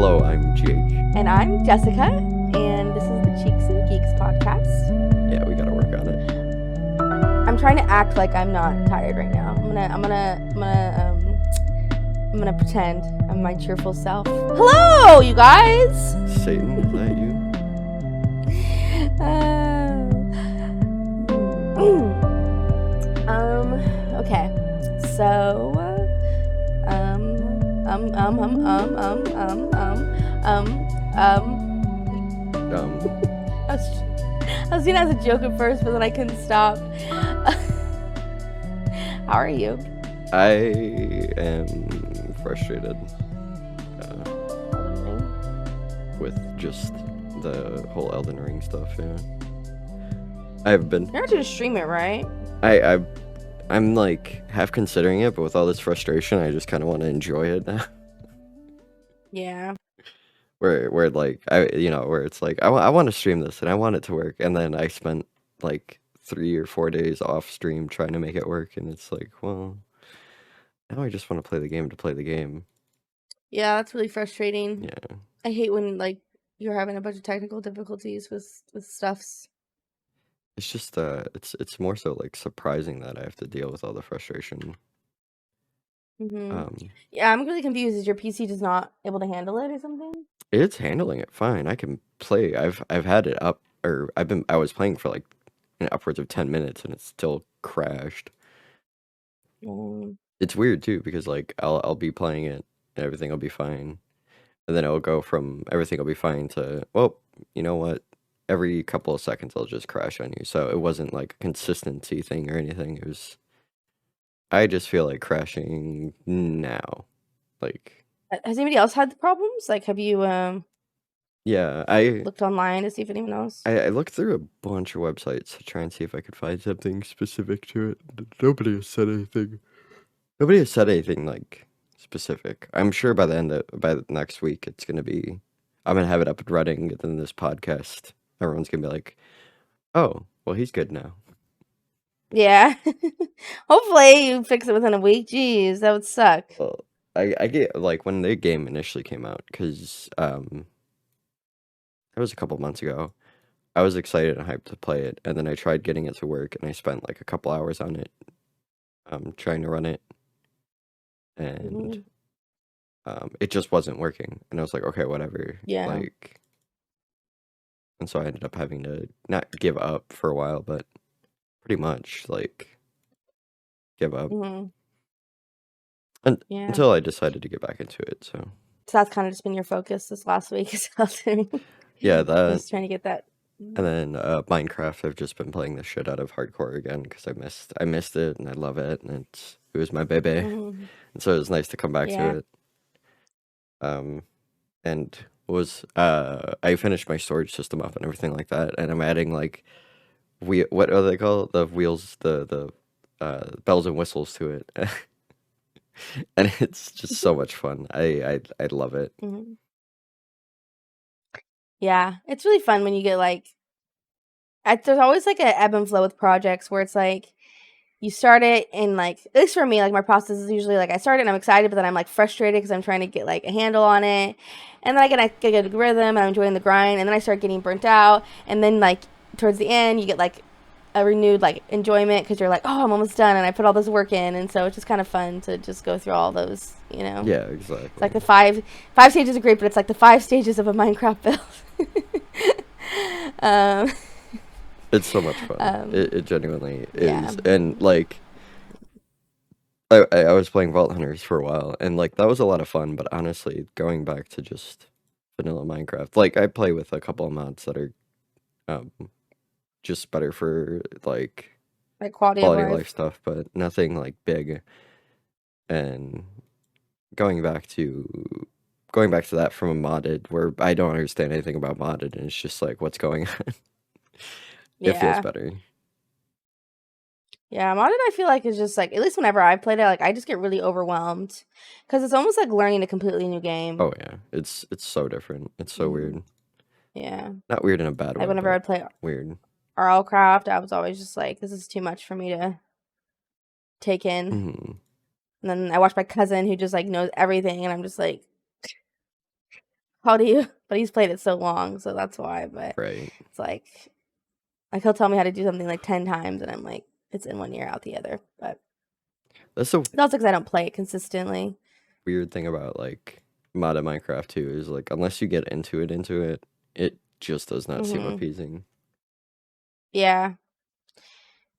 Hello, I'm Jake. And I'm Jessica, and this is the Cheeks and Geeks podcast. Yeah, we gotta work on it. I'm trying to act like I'm not tired right now. I'm gonna pretend I'm my cheerful self. Hello, you guys. Satan, is that you? Okay. So, I was doing it as a joke at first, but then I couldn't stop. How are you? I am frustrated with just the whole Elden Ring stuff. Yeah, I've been. You're not going to stream it, right? I'm like half considering it, but with all this frustration, I just kind of want to enjoy it now. Yeah. Where like where it's like I want to stream this and I want it to work, and then I spent like 3 or 4 days off stream trying to make it work, and it's like, well, now I just want to play the game to play the game. Yeah, that's really frustrating. Yeah. I hate when like you're having a bunch of technical difficulties with stuffs. It's just it's more so like surprising that I have to deal with all the frustration. Yeah, I'm really confused. Is your PC just not able to handle it or something? It's handling it fine. I can play. I've had it up, or I was playing for like upwards of 10 minutes and it still crashed. It's weird too, because like I'll be playing it and everything will be fine. And then it'll go from everything will be fine to, well, you know what? Every couple of seconds it'll just crash on you. So it wasn't like a consistency thing or anything. It was, I just feel like crashing now. Like, has anybody else had the problems? Like, have you yeah, I looked online to see if anyone else? I looked through a bunch of websites to try and see if I could find something specific to it. Nobody has said anything. Nobody has said anything like specific. I'm sure by the next week it's gonna be. I'm gonna have it up and running, and then this podcast, everyone's gonna be like, "Oh, well, he's good now." Yeah. Hopefully you fix it within a week. Jeez, that would suck. Well, I get like when the game initially came out, because it was a couple months ago. I was excited and hyped to play it, and then I tried getting it to work, and I spent like a couple hours on it, trying to run it, and it just wasn't working. And I was like, okay, whatever. Yeah. Like, and so I ended up having to not give up for a while, but pretty much like give up. And until I decided to get back into it. So that's kind of just been your focus this last week. Yeah, that. Just trying to get that. And then Minecraft, I've just been playing the shit out of hardcore again because I missed it and I love it, and it was my baby, and so it was nice to come back to it. And I finished my storage system up and everything like that, and I'm adding like what are they called, the wheels, the bells and whistles to it, and it's just so much fun. I love it. Yeah, it's really fun when you get like, there's always like an ebb and flow with projects where it's like you start it and like, at least for me, like my process is usually like I start it and I'm excited, but then I'm like frustrated because I'm trying to get like a handle on it, and then I get a good rhythm and I'm enjoying the grind, and then I start getting burnt out, and then like towards the end you get like a renewed like enjoyment because you're like, oh, I'm almost done and I put all this work in, and so it's just kind of fun to just go through all those, you know. Yeah, exactly. It's like the five stages are great, but it's like the 5 stages of a Minecraft build. It's so much fun. It genuinely is. And like I was playing Vault Hunters for a while, and like that was a lot of fun, but honestly, going back to just vanilla Minecraft, like I play with a couple of mods that are just better for like quality of life stuff, but nothing like big. And going back to that from a modded, where I don't understand anything about modded, and it's just like, what's going on? It feels better. Yeah, modded I feel like is just like, at least whenever I played it, like I just get really overwhelmed because it's almost like learning a completely new game. Oh yeah, it's so different. It's so weird. Yeah, not weird in a bad way. Like whenever I'd play weird RLCraft, I was always just like, this is too much for me to take in. And then I watched my cousin who just like knows everything, and I'm just like, How do you? But he's played it so long, so that's why. But Right. it's like he'll tell me how to do something like 10 times, and I'm like, it's in one ear, out the other. But That's a it's also because I don't play it consistently. weird thing about like modded Minecraft too is like unless you get into it, it just does not seem Hmm. appeasing. Yeah,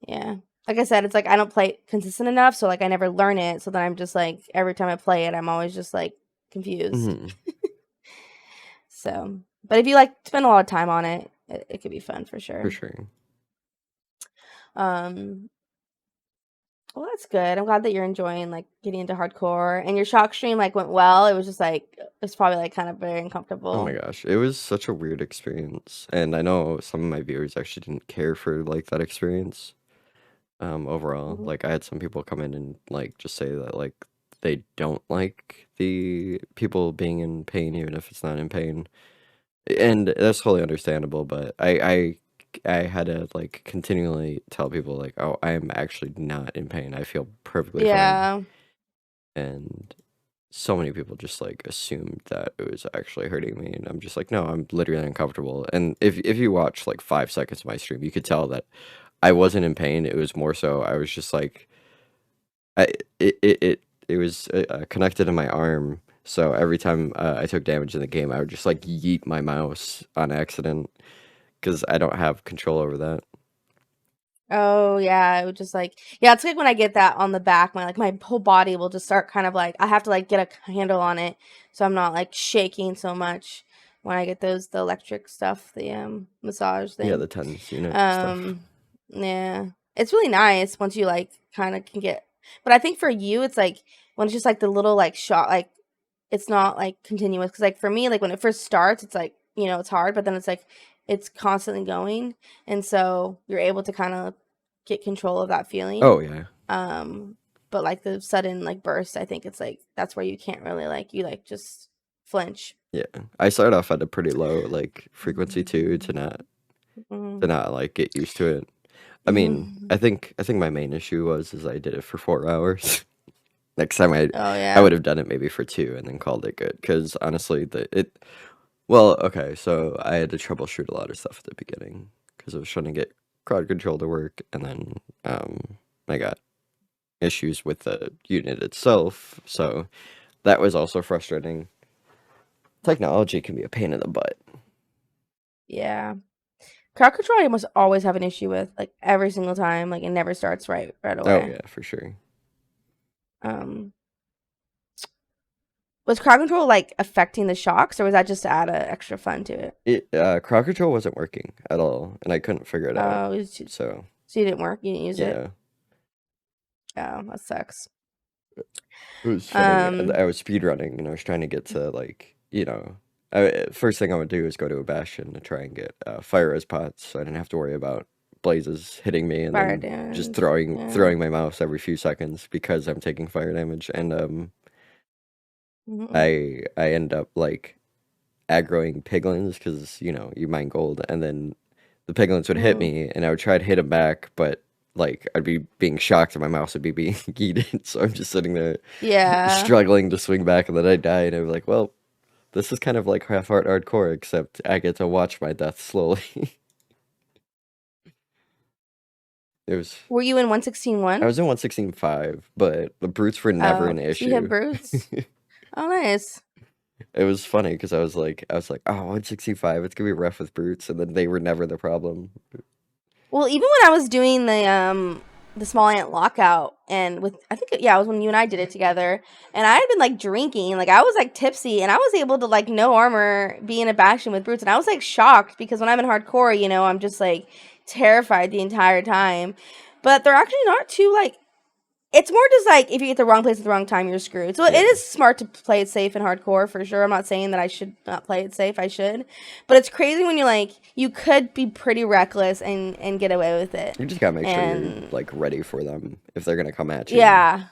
yeah. Like I said, it's like I don't play it consistent enough, so like I never learn it. So then I'm just like every time I play it, I'm always just like confused. Hmm. So, but if you like spend a lot of time on it, it could be fun for For sure. sure. Um, well, that's good. I'm glad that you're enjoying like getting into hardcore and your shock stream like went well. It was just like it's probably like kind of very Oh my uncomfortable. gosh, it was such a weird experience, and I know some of my viewers actually didn't care for like that experience. Overall, Mhm. like I had some people come in and like just say that like they don't like the people being in pain, even if it's not in pain, and that's totally understandable. But I had to like continually tell people like, oh, I am actually not in pain. I feel perfectly fine, Yeah. and so many people just like assumed that it was actually hurting me, and I'm just like, no, I'm literally uncomfortable. And if you watch like 5 seconds of my stream, you could tell that I wasn't in pain. It was more so I was just like I it was connected to my arm. So every time I took damage in the game, I would just like yeet my mouse on accident because I don't have control over that. Oh yeah, it would just like yeah, it's like when I get that on the back, my whole body will just start kind of like I have to like get a handle on it so I'm not like shaking so much when I get the electric stuff, the massage Yeah, thing. the tens unit stuff. Um yeah. It's really nice once you like kind of can get but I think for you it's like when it's just like the little like shot like it's not like continuous because like for me like when it first starts it's like it's hard but then it's like it's constantly going and so you're able to kind of get control of that feeling Oh yeah, um but like the sudden like burst I think it's like that's where you can't really like you like just flinch. yeah. I started off at a pretty low like frequency too to not like get used to it. I mean, Mhm. I think my main issue was I did it for 4 hours. Next time Oh I yeah. would have done it maybe for two and then called it good. Because honestly, well, okay, so I had to troubleshoot a lot of stuff at the beginning because I was trying to get crowd control to work, and then I got issues with the unit itself. So that was also frustrating. Technology can be a pain in the butt. Yeah, crowd control I must always have an issue with like every single time like it never starts right Oh away. yeah, for sure. um Was crowd control, like, affecting the shocks, or was that just to add a extra fun to it? Crowd control wasn't working at all, and I couldn't figure it out. Oh, it's ju So so you didn't work? You didn't use it? yeah. Oh, that sucks. It was funny. Um, I was speed running, and I was trying to get to like, first thing I would do is go to a bastion to try and get fire res pots, so I didn't have to worry about blazes hitting me and fire then just damage, throwing yeah. throwing my mouse every few seconds because I'm taking fire damage, and Mhm. I end up like aggroing piglins because you mine gold, and then the piglins would hit Mhm. me, and I would try to hit them back, but like I'd be being shocked and my mouse would be being yeeted, so I'm just sitting there Yeah. struggling to swing back, and then I die, and I'm like, well, this is kind of like half art hardcore, except I get to watch my death slowly. it was Were you in I 116.1? was in 116.5, but the brutes were never Oh, an so you hit issue. brutes? Oh, nice. It was funny because I was like, oh, 165, it's gonna be rough with brutes, and then they were never the problem. Well, even when I was doing the small ant lockout and with I think yeah, it was when you and I did it together and I had been like drinking, like I was like tipsy and I was able to like no armor be in a bastion with brutes and I was like shocked because when I'm in hardcore, I'm just like terrified the entire time. But they're actually not too like it's more just like if you get the wrong place at the wrong time, you're screwed. So it Yeah, is smart to play it safe in hardcore for sure. I'm not saying that I should not play it safe. I should, but it's crazy when you're like you could be pretty reckless and get away with it. you just gotta make sure you're And like ready for them if they're gonna come at you. yeah,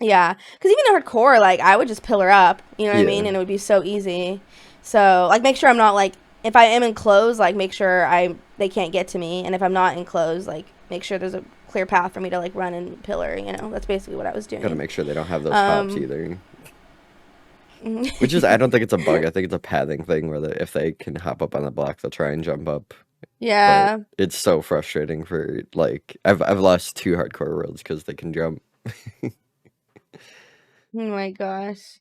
yeah. Because even in hardcore, like I would just pillar up. You know what I mean? Yeah, And it would be so easy. So like make sure I'm not like if I am enclosed, like make sure I they can't get to me. And if I'm not enclosed, like make sure there's a clear path for me to like run and pillar. That's basically what I was gotta doing. make sure they don't have those hops Um, either. Which is, I don't think it's a bug. I think it's a pathing thing where if they can hop up on the block, they'll try and jump up. But Yeah. it's so frustrating for like I've lost 2 hardcore worlds because they can jump. Oh my gosh.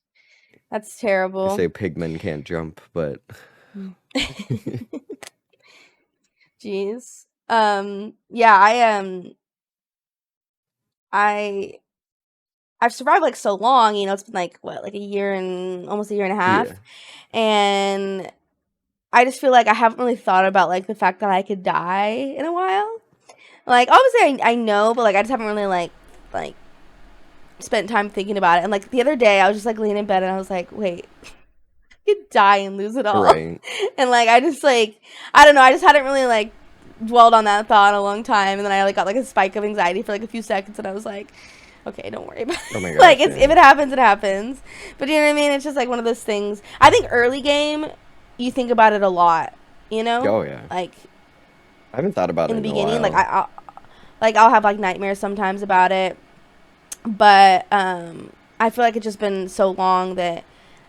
That's They terrible. say pigmen can't jump, but Jeez. Yeah, I I've survived like so long, it's been like what, like a year and almost a year and a yeah, half. And I just feel like I haven't really thought about like the fact that I could die in a while. Like obviously I know, but like I just haven't really like spent time thinking about it. And like the other day I was just like laying in bed and I was like, wait, I could die and lose it all. right. And like I just like I don't know, I just hadn't really like dwelled on that thought in a long time, and then I like got like a spike of anxiety for like a few seconds, and I was like, okay, don't worry about Oh my it. Like gosh, it's, yeah. if it happens, it happens. But you know what I mean? It's just like one of those things. I think early game, you think about it a lot. You know, Oh yeah. like I haven't thought about in it the in a beginning, like while. I'll have like nightmares sometimes about it. But I feel like it's just been so long that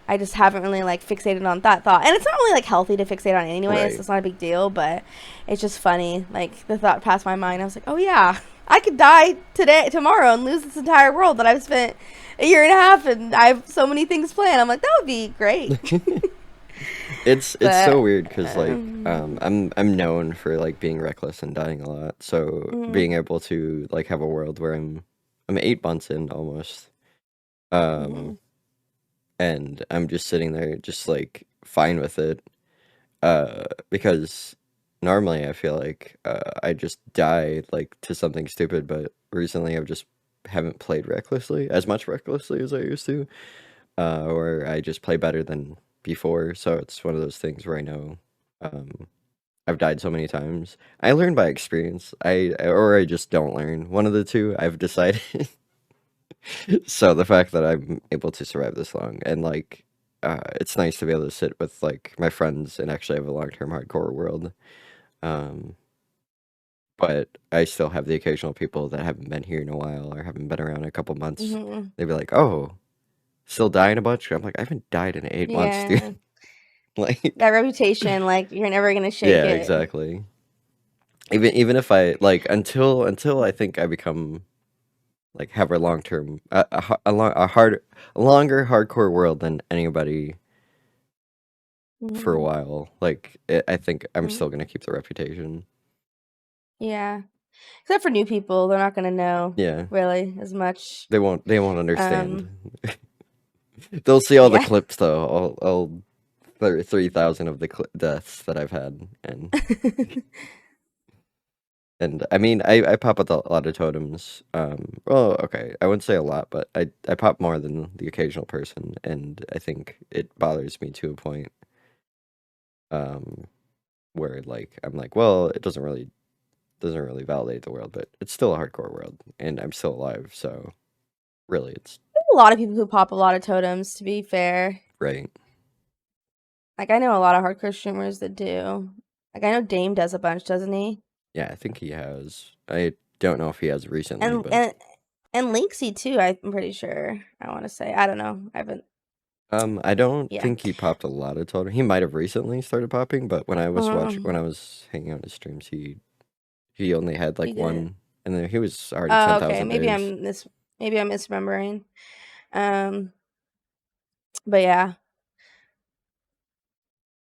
I just haven't really like fixated on that thought. And it's not really like healthy to fixate on it anyway, so Right. it's not a big deal, but it's just funny. Like the thought passed my mind. I was like, "Oh yeah, I could die tomorrow and lose this entire world that I've spent a year and a half and I have so many things planned." I'm like, "That would be great." It's so But weird because like I'm known for like being reckless and dying a lot. So mm, being able to like have a world where I'm 8 months in almost, mm, um, and I'm just sitting there just like fine with it. Because normally I feel like I just die like to something stupid, but recently I've just haven't played recklessly as much recklessly as I used to, or I just play better than before. So it's one of those things where I know um, I've died so many times. I learn by experience. Or I just don't learn. One of the two. I've decided. So the fact that I'm able to survive this long and like it's nice to be able to sit with like my friends and actually have a long-term hardcore world. Um, but I still have the occasional people that haven't been here in a while or haven't been around in a couple months. mm, They'd be like, "Oh, still dying a bunch?" I'm like, "I haven't died in 8 months, dude." yeah, Like, that reputation, like you're never gonna shake yeah, it. exactly. Even if I like until I think I become like have a long term a longer hardcore world than anybody for a Mm, while. Like I think I'm mm, still gonna keep the reputation. yeah. Except for new people, they're not gonna know Yeah, really as much. they won't understand. Um, They'll see all the yeah. clips though, all 3,000 of the deaths that I've had, and I mean I pop up a lot of totems. Well, okay, I wouldn't say a lot, but I pop more than the occasional person, and I think it bothers me to a point. Um, where like I'm like, well, it doesn't really validate the world, but it's still a hardcore world, and I'm still alive, so really, it's A lot of people who pop a lot of totems, to be fair. right. Like I know a lot of hardcore streamers that do. Like I know Dame does a bunch, doesn't he? Yeah, I think he has. I don't know if he has recently, And but and and Linksy too, I'm pretty sure. I want to say. I don't know. I haven't. I don't Yeah. think he popped a lot of totem. He might have recently started popping, but when Um, I was hanging out his streams, he only had he like didn't. one, and then he was already Oh, okay. 10,000 days. Maybe I'm misremembering. Um, but yeah.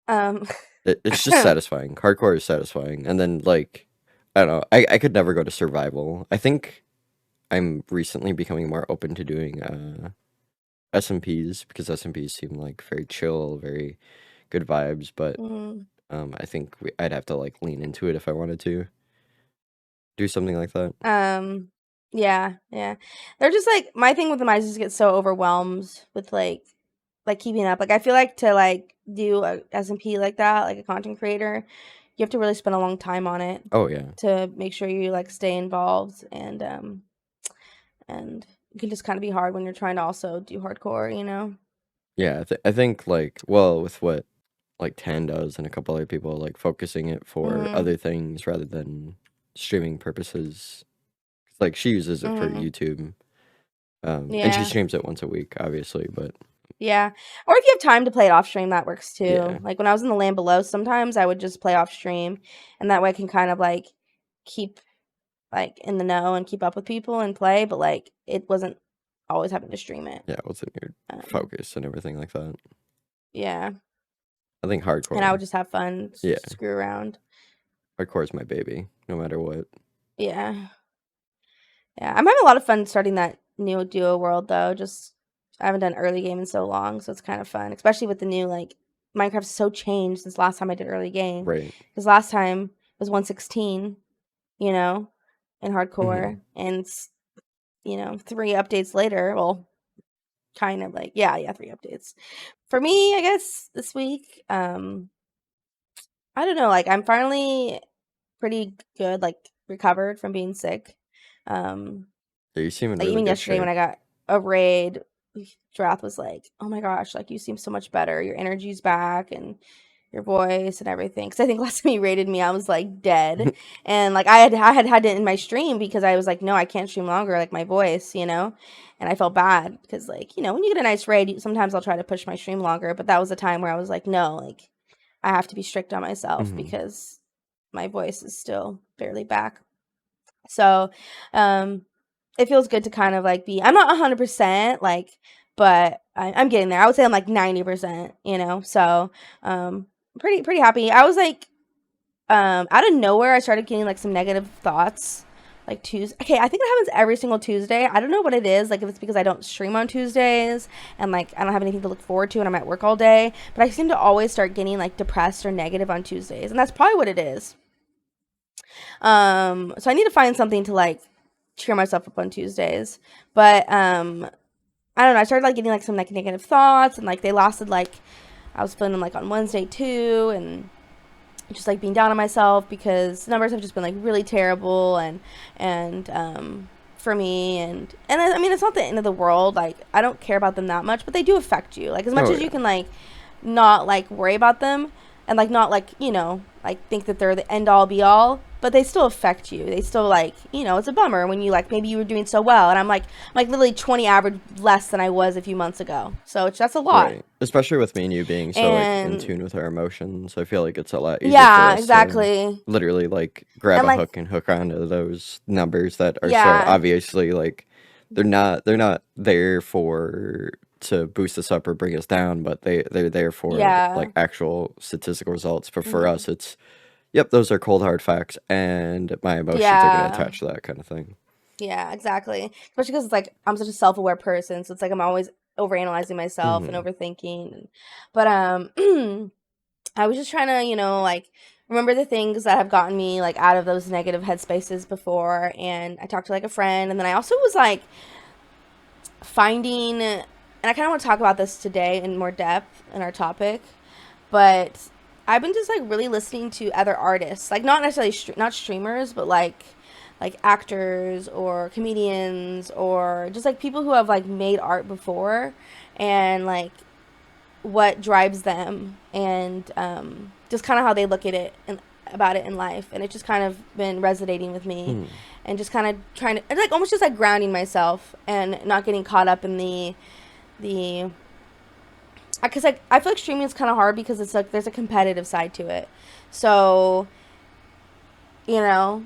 Um, It's just satisfying. Hardcore is satisfying, and then like I don't know. I could never go to survival. I think I'm recently becoming more open to doing SMPs because SMPs seem like very chill, very good vibes. But mm, I think I'd have to like lean into it if I wanted to do something like that. um, yeah, yeah. They're just like my thing with them. I just get so overwhelmed with like keeping up. Like I feel like to like do a SMP like that, like a content creator, you have to really spend a long time on it Oh yeah, to make sure you like stay involved, and it can just kind of be hard when you're trying to also do hardcore, you know? yeah. I think like well with what like Tan does and a couple other people like focusing it for Mhm. other things rather than streaming purposes. Like she uses it for Mhm. YouTube, and she Yeah. streams it once a week, obviously, but. Yeah. Or if you have time to play it off stream, that works too. Yeah, Like when I was in the land below, sometimes I would just play off stream, and that way I can kind of like keep like in the know and keep up with people and play, but like it wasn't always having to stream it. yeah. What's in your Um, focus and everything like that? yeah. I think And I hardcore. would just have fun, Yeah, screw around. hardcore is my baby, no matter what. Yeah. Yeah. I'm having a lot of fun starting that new duo world though. Just I haven't done early game in so long, so it's kind of fun, especially with the new like Minecraft's so changed since last time I did early game. Right. Because last time was 116, you know, in Hmm. hardcore, and 3 updates later. Well, kind of like yeah, 3 updates for me, I guess this week. I don't know, like I'm finally pretty good, like recovered from being sick. Um, Yeah, you seem in like really even good yesterday when shape. I got a raid, Drath was like, "Oh my gosh, like you seem so much better. Your energy's back and your voice and everything." Because I think last time he rated me, I was like dead, and like I had it in my stream because I was like, "No, I can't stream longer." Like my voice, and I felt bad because like when you get a nice raid, sometimes I'll try to push my stream longer, but that was a time where I was like, "No, like I have to be strict on myself Hmm. because my voice is still barely back." So, um, it feels good to kind of like be. I'm not 100% like, but I'm getting there. I would say I'm like 90%. So pretty happy. I was like, out of nowhere, I started getting like some negative thoughts. Like Tuesday. Okay, I think it happens every single Tuesday. I don't know what it is. Like if it's because I don't stream on Tuesdays and like I don't have anything to look forward to and I'm at work all day. But I seem to always start getting like depressed or negative on Tuesdays, and that's probably what it is. So I need to find something to like cheer myself up on Tuesdays. But I don't know. I started like getting like some like negative thoughts, and like they lasted like I was feeling them like on Wednesday too, and just like being down on myself because the numbers have just been like really terrible, and for me, and I mean it's not the end of the world. Like I don't care about them that much, but they do affect you. Like as much Oh as you yeah. can like not like worry about them and like not like like think that they're the end all be all, but they still affect you. They still like it's a bummer when you like maybe you were doing so well and I'm like literally 20 average less than I was a few months ago, so that's a lot. Right. Especially with me and you being so like in And tune with our emotions, I feel like it's a lot easier for yeah, us to exactly. literally like grab And a like hook and hook onto those numbers that are so yeah, obviously like they're not there for to boost us up or bring us down, but they're there for like yeah. actual statistical results. But for Hmm. us, it's yep, those are cold hard facts, and my emotions are gonna Yeah. attach to that kind of thing. Yeah, exactly. Especially because it's like I'm such a self-aware person, so it's like I'm always overanalyzing myself and Hmm. overthinking. But I was just trying to, like remember the things that have gotten me like out of those negative headspaces before, and I talked to like a friend, and then I also was like finding, and I kind of want to talk about this today in more depth in our topic, but I've been just like really listening to other artists, like not necessarily not streamers, but like actors or comedians or just like people who have like made art before, and like what drives them, and just kind of how they look at it and about it in life, and it's just kind of been resonating with me, Hmm. and just kind of trying to, it's like almost just like grounding myself and not getting caught up in the because like I feel like streaming is kind of hard because it's like there's a competitive side to it. So you know,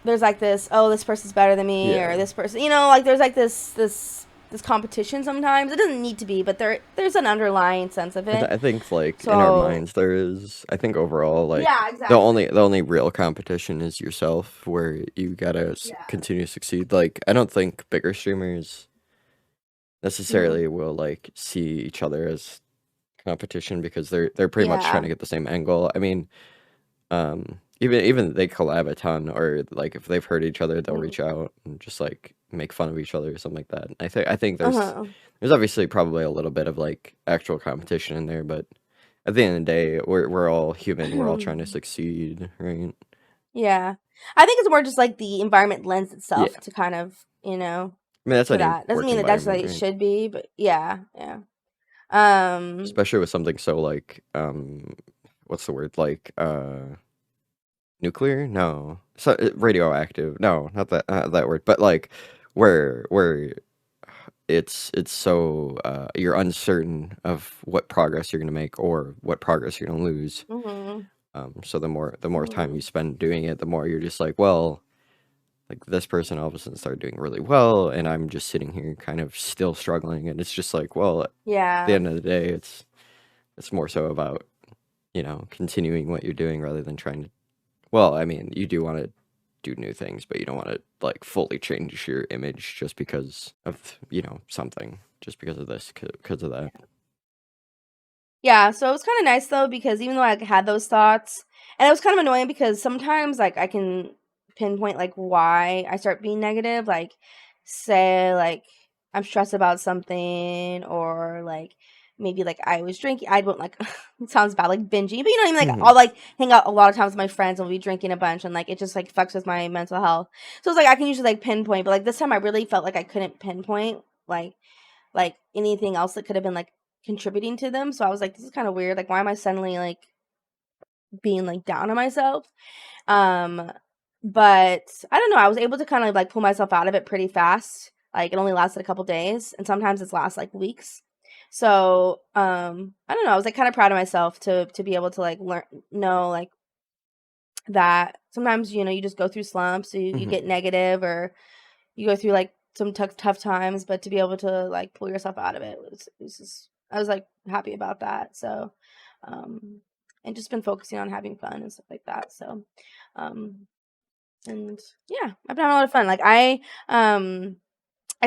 there's like this, oh, this person's better than me, or Yeah. this person, like there's like this competition sometimes. It doesn't need to be, but there's an underlying sense of it. I think like in our So minds there is. I think overall like yeah, the exactly. only the only real competition is yourself, where you gotta Yeah. continue to succeed. Like I don't think bigger streamers Hmm. necessarily will like see each other as competition because they're pretty much trying Yeah. to get the same angle. I mean, even they collab a ton, or like if they've heard each other, they'll Hmm. reach out and just like make fun of each other or something like that. I think Uh-huh. there's obviously probably a little bit of like actual competition in there, but at the end of the day, we're all human. We're all trying to succeed, right? Yeah. I think it's more just like the environment lends Yeah. itself to kind of, I mean, that's to any that. Doesn't work mean that that's environment, like it right? should be, but yeah, yeah. Um, Especially with something so like what's the word? Like nuclear? No. So radioactive. No, not that word. But like where it's so you're uncertain of what progress you're gonna make or what progress you're gonna lose. Mhm. So the more time you Mhm. spend doing it, the more you're just like, well, like this person all of a sudden started doing really well, and I'm just sitting here kind of still struggling, and it's just like, well, at the Yeah. end of the day, it's more so about, continuing what you're doing rather than trying to. Well, I mean, you do want to do new things, but you don't want to like fully change your image just because of, something, just because of this, because of that. Yeah, so it was kinda nice though because even though I had those thoughts and it was kind of annoying because sometimes, like, I can pinpoint, like, why I start being negative, like, say, like, I'm stressed about something or, like, maybe, like, I was drinking I won't, like it sounds bad, like, binging, but you know what I mean, like, Hmm. I'll, like, hang out a lot of times with my friends and we'll be drinking a bunch and, like, it just, like, fucks with my mental health. So it's like I can usually, like, pinpoint, but, like, this time I really felt like I couldn't pinpoint, like, anything else that could have been, like, contributing to them, so I was like, "This is kinda weird, like, why am I suddenly, like, being, like, down on myself?" Um, but I don't know, I was able to kinda, like, pull myself out of it pretty fast, like, it only lasted a couple days, and sometimes it's lasts, like, weeks. So, I don't know, I was, like, kinda proud of myself to be able to, like, know, like, that sometimes, you just go through slumps, you Hmm. get negative or you go through, like, some tough times, but to be able to, like, pull yourself out of it was just I was, like, happy about that, so, um, and just been focusing on having fun and stuff like that, so, um, and yeah, I've been having a lot of fun, like, I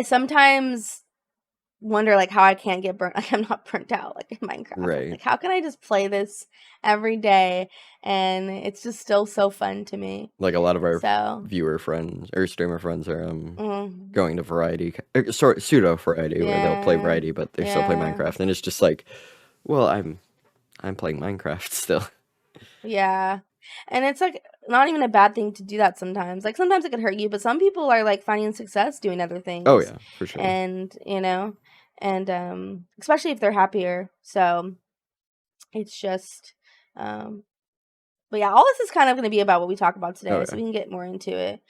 sometimes wonder, like, how I can't get burnt like, I'm not burnt out, like, in Minecraft, Right. like, how can I just play this every day, and it's just still so fun to me, Like a lot of our so, viewer friends or streamer friends are mm, going to variety, sort pseudo variety, where they'll play yeah, variety, but they still play yeah. Minecraft, and it's just like, well, I'm playing Minecraft still. Yeah. And it's, like, not even a bad thing to do that sometimes. Like, sometimes it could hurt you, but some people are, like, finding success doing other Oh things. yeah, for sure. And, and, especially if they're happier. So, it's just, um but yeah, all this is kind of gonna be about what we talk about Oh today, so yeah. we can get more into it.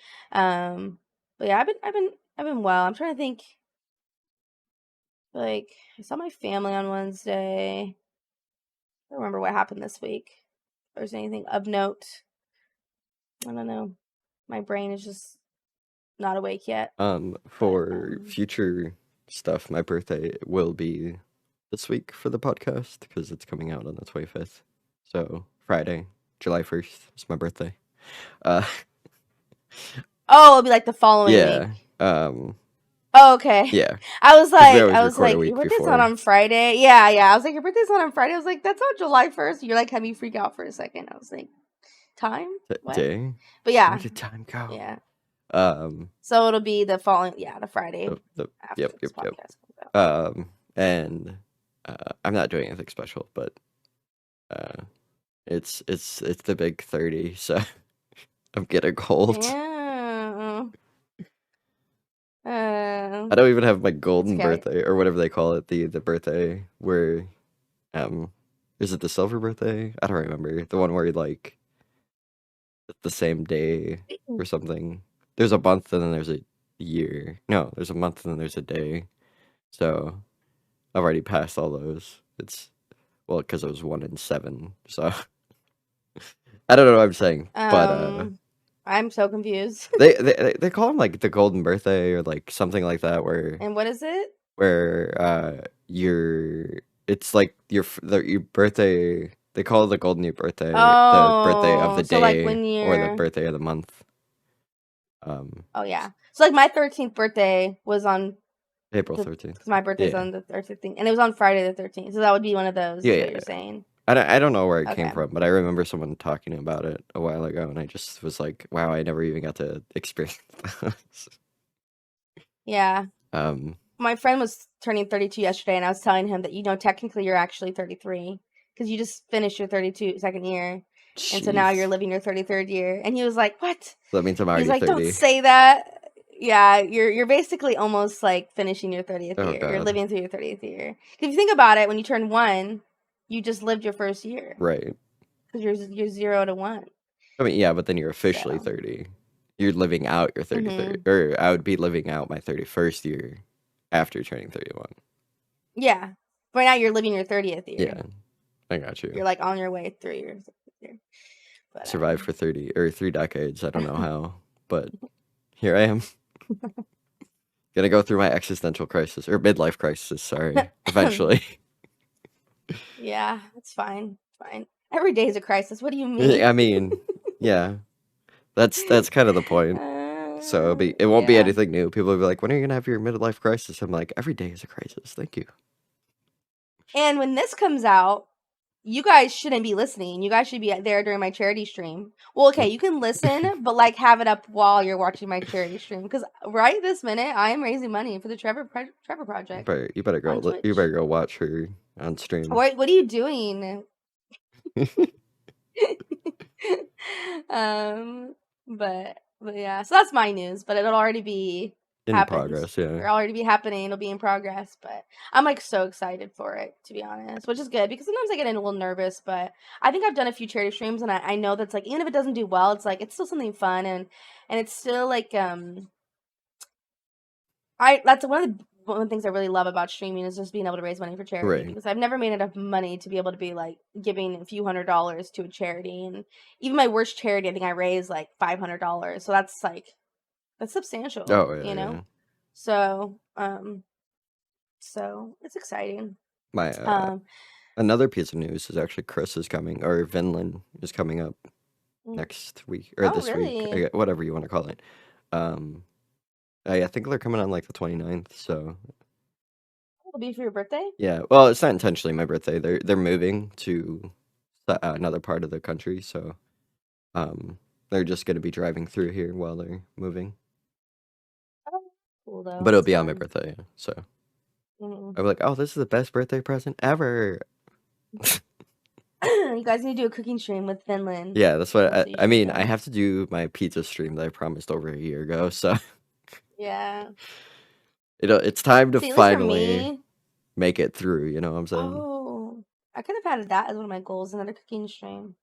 But yeah, I've been well. I'm trying to think, like, I saw my family on Wednesday. I don't remember what happened this week. If there's anything of note. I don't know. My brain is just not awake yet, but, For future stuff, my birthday will be this week for the podcast because it's coming out on the 25th. So Friday, July 1st is my birthday. Uh, oh, it'll be, like, the following week. yeah, Oh, okay. yeah, I was because we like always I was record a like, "Your week birthday's not before. on Friday?" Yeah, yeah, I was like, "Your birthday's not on Friday?" I was like, "That's not July 1st." You're like, had me freak out for a second. I was like, "Time? What?" Day? But Where yeah, did time go? yeah. Um, So it'll be the following yeah, the Friday the after yep, this yep, yep. podcast comes out. And I'm not doing anything special, but uh, it's the big 30, so I'm getting old. Yeah. I don't even have my It's golden okay. birthday or whatever they call it, the birthday where um is it the silver birthday? I don't remember. The one where like it's the same day or something. There's a month and then there's a year. No, there's a month and then there's a day. So I've already passed all those. It's well, because it was 1 in 7. So I don't know what I'm saying, but Um, I'm so confused. they call them like the golden birthday or like something like that And what is it? where your it's like your birthday. They call it the golden your birthday, the birthday of Oh, the so, like, day when or the you're birthday of the month. oh, yeah. So, like, my 13th birthday was on April the 13th. because my birthday's Yeah, on the 13th, and it was on Friday the 13th, so that would be one of those yeah, is yeah, what you're yeah. saying. I don't know where it came Okay. from, but I remember someone talking about it a while ago, and I just was like, wow, I never even got to experience those. Yeah. Um, My friend was turning 32 yesterday, and I was telling him that, technically you're actually 33 because you just finished your 32 second year, and so now you're Jeez. living your 33rd year, and he was like, "What?" So that means I'm He's already like, "Don't 30. say that." Yeah, you're basically almost, like, finishing your 30th Oh year. You're God. living through your 30th year. If you think about it, when you turn 1, you just lived your first year Right. because you're 0 to 1. I mean, yeah, but then you're officially So 30. You're living out your 33rd, mhm. or I would be living out my 31st year. after turning 31. Yeah. Right now you're living your 30th year. Yeah, I got you. You're like on your way through your 30th year. But Survived for 30 or 3 decades. I don't know how, but here I am. Gonna go through my existential crisis or midlife crisis, sorry, eventually. yeah, it's fine. It's fine. Every day is a crisis. What do you mean? I mean, yeah. That's kind of the point. So it won't be yeah. anything new. People will be like, "When are you gonna have your midlife crisis?" I'm like, "Every day is a crisis." Thank you. And when this comes out, you guys shouldn't be listening. You guys should be there during my charity stream. Well, okay, you can listen, but like have it up while you're watching my charity stream. Because right this minute, I am raising money for the Trevor Project You better on go. You Twitch. better go watch her on stream. What are you doing? um, but yeah, so that's my news. But it'll already be In happened. progress, yeah. It'll already be happening. It'll be in progress. But I'm like so excited for it, to be honest, which is good because sometimes I get a little nervous. But I think I've done a few charity streams, and I know that's like even if it doesn't do well, it's like it's still something fun and it's still like that's one of the things I really love about streaming is just being able to raise money for charity Right. because I've never made enough money to be able to be like giving a few $100s to a charity, and even my worst charity I think I raised like $500, so that's substantial, Oh yeah, you know. yeah. So so it's exciting. My Um, another piece of news is actually Chris is coming, or Vinland is coming up next week or oh this week, really? whatever you want to call it. I think they're coming on like the 29th, so It'll be for your birthday? yeah. Well, it's not intentionally my birthday. They're moving to another part of the country, so they're just gonna be driving through here while they're moving. Oh, cool though. But it'll That's be on my fun. birthday, so Mhm. I'll be like, "Oh, this is the best birthday present ever." You guys need to do a cooking stream with Finland. Yeah, that's what That's what you I should mean. I do. have to do my pizza stream that I promised over a year ago, so Yeah. it's time to See, at least for finally me, make it through. You know what I'm saying? oh, I could have had that as one of my goals, another cooking stream.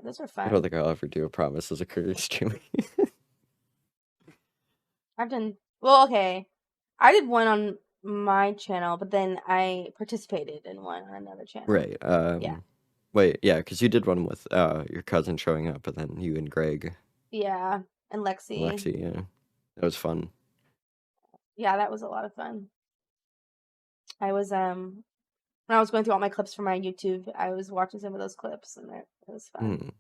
Those are I don't fun. think I'll ever do a promise as a career stream. I've done well, okay. I did one on my channel, but then I participated in one on another channel. Right. Yeah. Wait, yeah, because you did one with your cousin showing up, and then you and Greg Yeah. And and Lexi. Lexi. Yeah, that was fun. Yeah, that was a lot of fun. I was when I was going through all my clips for my YouTube, I was watching some of those clips and it was fun.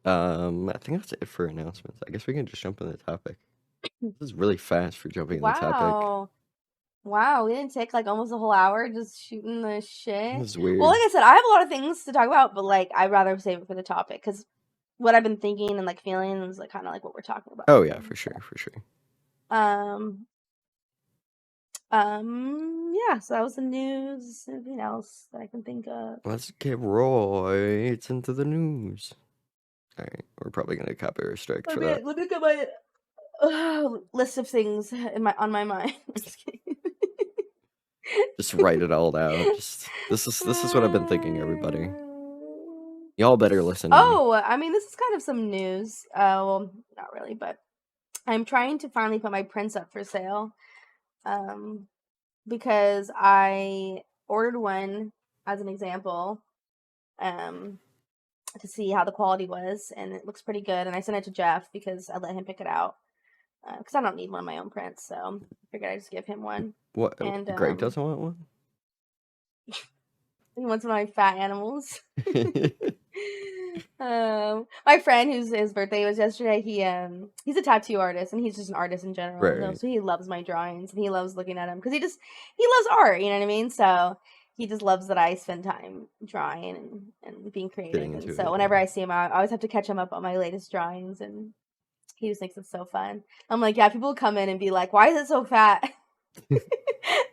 Hmm. I think that's it for announcements. I guess we can just jump in the topic. This is really fast for jumping in the topic. Wow. Wow, we didn't take like almost a whole hour just shooting the shit. This is Well, like weird. I said, I have a lot of things to talk about, but like I'd rather save it for the topic because what I've been thinking and like feeling is like kind of like what we're talking about Oh yeah, today. for sure, for sure. Um, yeah. So that was the news. Anything else that I can think of? Let's get right into the news. All right, we're probably gonna copyright strike for that. Let me get my list of things in my on my mind. I'm just kidding. Just write it all out. Just this is what I've been thinking, everybody. Y'all better listen to me. Oh, I mean, this is kind of some news. Well, not really, but I'm trying to finally put my prints up for sale. Um, because I ordered one as an example, um, to see how the quality was, and it looks pretty good. And I sent it to Jeff because I let him pick it out. Because I don't need one of my own prints, so I figured I'd just give him one. What? And Greg doesn't want one? he wants one of my fat animals. My friend whose his birthday was yesterday, he's a tattoo artist and he's just an artist in general. You know, Right. so he loves my drawings and he loves looking at them because he loves art. You know what I mean? So he just loves that I spend time drawing and being Getting creative. And into so it. whenever I see him, I always have to catch him up on my latest drawings, and he just thinks it's so fun. I'm like, yeah, people come in and be like, why is it so fat?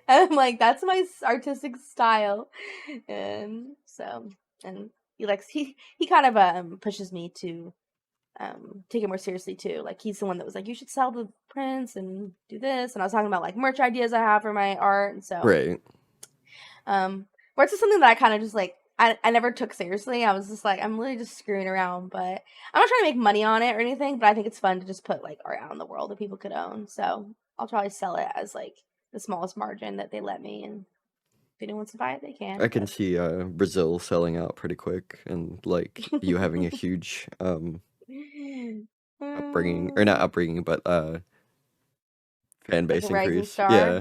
And I'm like, that's my artistic style. And so, and he kind of pushes me to take it more seriously too. Like he's the one that was like, you should sell the prints and do this. And I was talking about like merch ideas I have for my art. And so Right. where it's just something that I kind of just like I never took seriously. I was just like, I'm really just screwing around, but I'm not trying to make money on it or anything, but I think it's fun to just put like art out in the world that people could own. So I'll probably sell it as like the smallest margin that they let me, and if anyone wants to buy it, they I can. can But see Brazil selling out pretty quick, and like you having a huge upbringing, or not um, upbringing, but fan like a base rising increase. star. Yeah,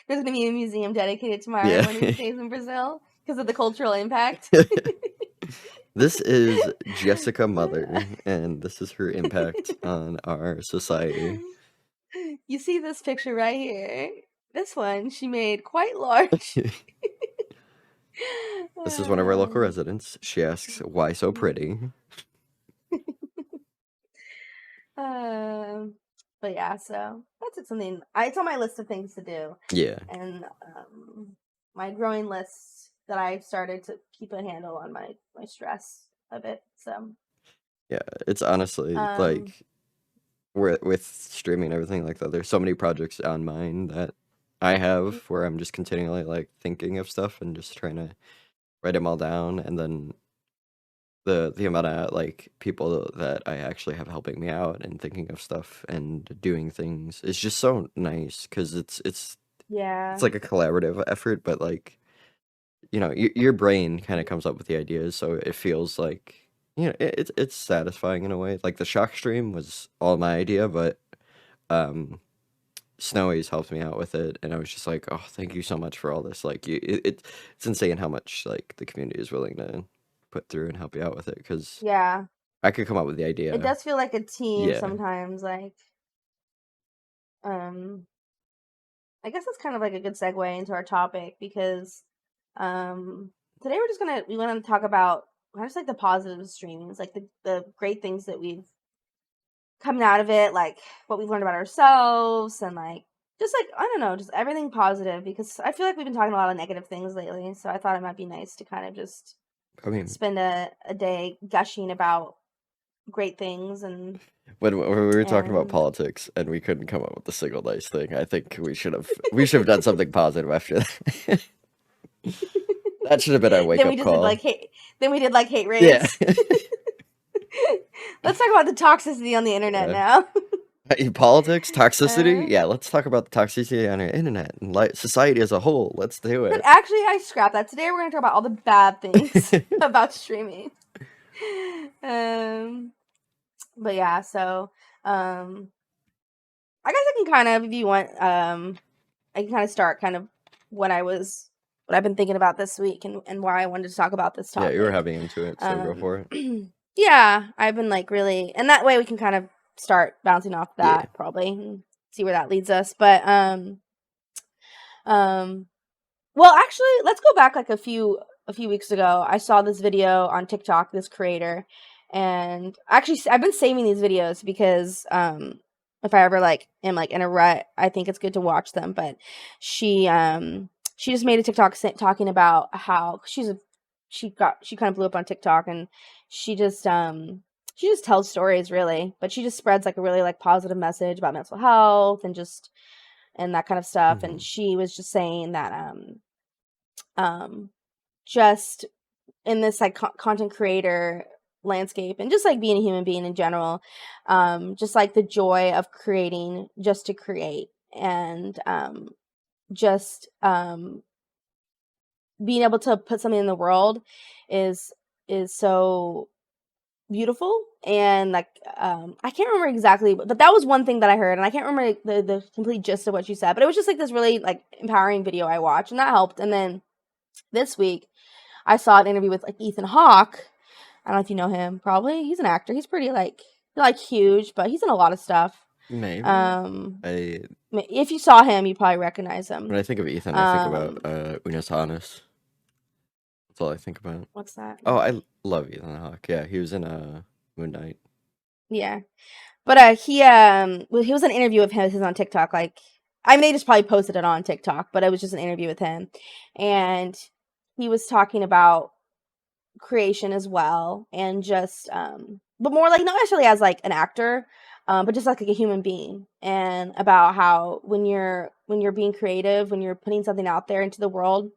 There's gonna be a museum dedicated to yeah. Mario when he stays in Brazil because of the cultural impact. This is Jessica Mother, and this is her impact on our society. You see this picture right here. This one she made quite large. This is one of our local Um, residents. She asks, "Why so pretty?" um, but yeah, so that's it. Something it's on my list of things to do, Yeah, and my growing list that I've started to keep a handle on my stress a bit. So yeah. It's honestly um, like with streaming and everything like that. There's so many projects on mine that I have where I'm just continually like thinking of stuff and just trying to write them all down, and then the amount of like people that I actually have helping me out and thinking of stuff and doing things is just so nice because it's yeah, like a collaborative effort, but like your brain kind of comes up with the ideas, so it feels like it's satisfying in a way. Like the shock stream was all my idea, but um Snowy's helped me out with it, and I was just like, oh, thank you so much for all this. Like it's insane how much like the community is willing to put through and help you out with it, because yeah. I could come up with the It idea. does feel like a team Yeah. sometimes. Like um, I guess that's kind of like a good segue into our topic because um today we want to talk about just like the positive streamings, like the great things that we've coming out of it, like what we've learned about ourselves and like just like I don't know, just everything positive because I feel like we've been talking a lot of negative things lately. So I thought it might be nice to kind of just I mean, spend a day gushing about great things when we were talking about and politics and we couldn't come up with a single nice thing, I think we should have done something positive after that. That should have been our wake then we up just did call. like hate Yeah. raids. Let's talk about the toxicity on the internet Yeah. now. Politics, toxicity. uh, Yeah, let's talk about the toxicity on our internet and like society as a whole. Let's do but it. actually, I scrap that. Today we're going to talk about all the bad things about streaming. Um, but yeah, so um, I guess I can kind of, if you want, I can kind of start kind of what what I've been thinking about this week and why I wanted to talk about this Yeah, you were topic. heavy into it, so go for it. Yeah, I've been like really, and that way we can kind of start bouncing off Yeah. that probably and see where that leads us. But um, well, actually, let's go back like a few weeks ago. I saw this video on TikTok, this creator, and actually I've been saving these videos because if I ever like am like in a rut, I think it's good to watch them. But she just made a TikTok talking about how she kind of blew up on TikTok, and she just tells stories really, but she just spreads like a really like positive message about mental health and just and that kind of stuff. And Hmm. she was just saying that um just in this like content creator landscape and just like being a human being in general, just like the joy of creating just to create and just being able to put something in the world is so beautiful. And like I can't remember exactly, but that was one thing that I heard, and I can't remember the complete gist of what she said, but it was just like this really like empowering video I watched, and that helped. And then this week I saw an interview with like Ethan Hawke. I don't know if you know him. Probably he's an actor. He's pretty like huge, but he's in a lot of stuff. Maybe. Um, I if you saw him, you probably recognize him. When I think of Ethan, I think about Um, Unas Harness. That's all I think about. what's that? Oh, I love Ethan Hawke. Yeah, he was in Moon Knight. Yeah, but he was an interview with his on TikTok. Like, I mean, they just probably posted it on TikTok, but it was just an interview with him, and he was talking about creation as well, and just but more like not necessarily as like an actor, but just like a human being, and about how when you're being creative, when you're putting something out there into the world,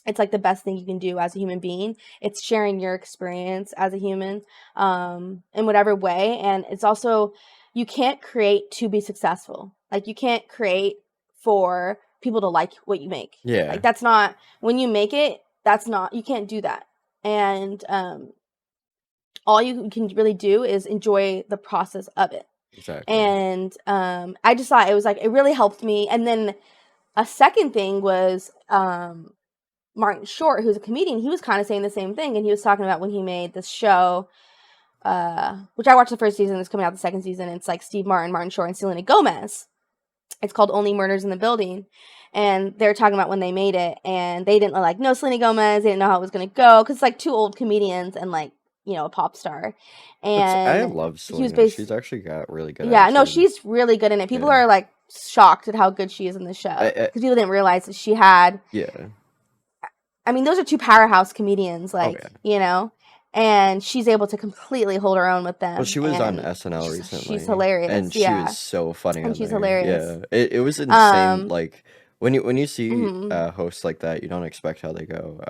it's like the best thing you can do as a human being. It's sharing your experience as a human in whatever way. And it's also, you can't create to be successful. Like you can't create for people to like what you make. Like Yeah, that's not when you make it, that's not you can't do that. And all you can really do is enjoy the process of it. exactly. And I just thought it was like it really helped me. And then a second thing was Martin Short, who's a comedian, he was kind of saying the same thing, and he was talking about when he made this show, which I watched the first season, it's coming out the second season. It's like Steve Martin, Martin Short, and Selena Gomez. It's called Only Murders in the Building. And they're talking about when they made it, and they didn't like know Selena Gomez, they didn't know how it was gonna go, because it's like two old comedians and like, you know, a pop star. I And love he was Selena. based She's actually got really good yeah, no, attitude. she's really good in it. People Yeah. are like shocked at how good she is in the show I because people didn't realize that she had. yeah. I mean, those are two powerhouse comedians, Oh like yeah. you know, and she's able to completely hold her own with Well, them, she was on and SNL she's recently, and hilarious. she was Yeah, so funny and on she's there. hilarious. Yeah, it was insane. Um, Like when you see mhm. hosts like that, you don't expect how they go.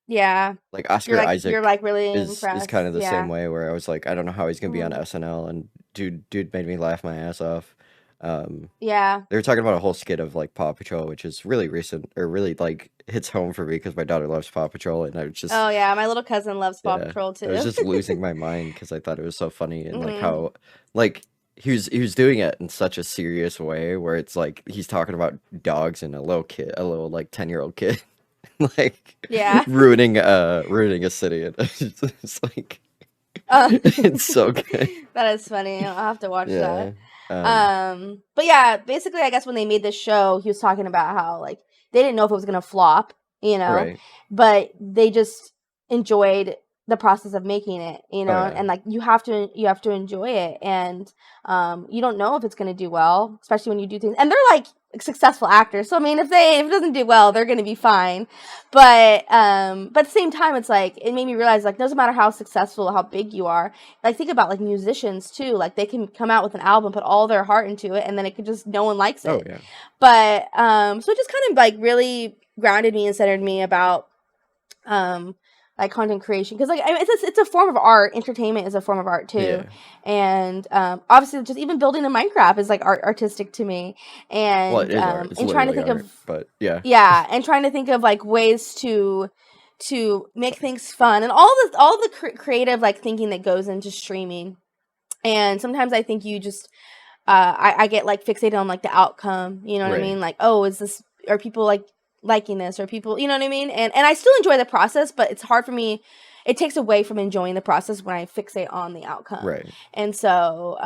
Yeah, Like Oscar you're Isaac like really is kind impressed. of the same Yeah. way, where I was like, I don't know how he's gonna be on Mhm. SNL, and dude made me laugh my ass off. Um, Yeah. they were talking about a whole skit of like Paw Patrol, which is really recent or really like hits home for me because my daughter loves Paw Patrol, and I was just Oh yeah, my little cousin loves Paw yeah, Patrol I was too. just losing my mind because I thought it was so funny and like Mhm. how like he was doing it in such a serious way where it's like he's talking about dogs and a little like 10-year-old kid like Yeah. ruining a city and it's like Uh, it's so good. that is funny. I'll have to watch that. Yeah. Um, But yeah, basically, I guess when they made this show, he was talking about how like they didn't know if it was gonna flop, you know, right. but they just enjoyed the process of making it, Oh yeah. and like you have to enjoy it, and you don't know if it's gonna do well, especially when you do things, and they're like successful actors, so I mean, if it doesn't do well, they're gonna be fine, but at the same time, it's like it made me realize like doesn't matter how successful, how big you are, like think about like musicians too, like they can come out with an album, put all their heart into it, and then it could just no one likes Oh it. yeah. But so it just kind of like really grounded me and centered me about um like content creation, because like I mean, it's a form of art. Entertainment is a form of art too, Yeah. and obviously just even building a Minecraft is like artistic to me, Well, it and is art. It's and trying to literally think art, of but yeah. yeah, and trying to think of like ways to make things fun, and all the creative like thinking that goes into streaming. And sometimes I think you just I get like fixated on like the outcome, you know what I Right. mean? Like, oh, is this are people like liking this, or people, you know what I mean? And I still enjoy the process, but it's hard for me. It takes away from enjoying the process when I fixate on the outcome. Right. And so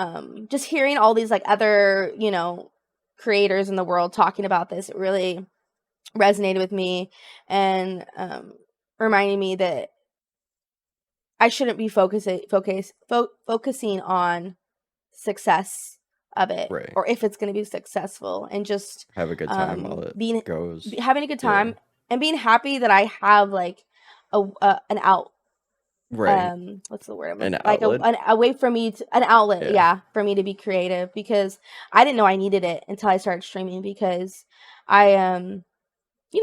just hearing all these like other, creators in the world talking about this, it really resonated with me, and reminding me that I shouldn't be focusing on success of it, Right. or if it's going to be successful, and just Have a good time while it being goes. having a good Yeah. time, and being happy that I have like an out Right. what's the word I'm An looking, like outlet. a way for me to an outlet, Yeah. yeah, for me to be creative, because I didn't know I needed it until I started streaming, because I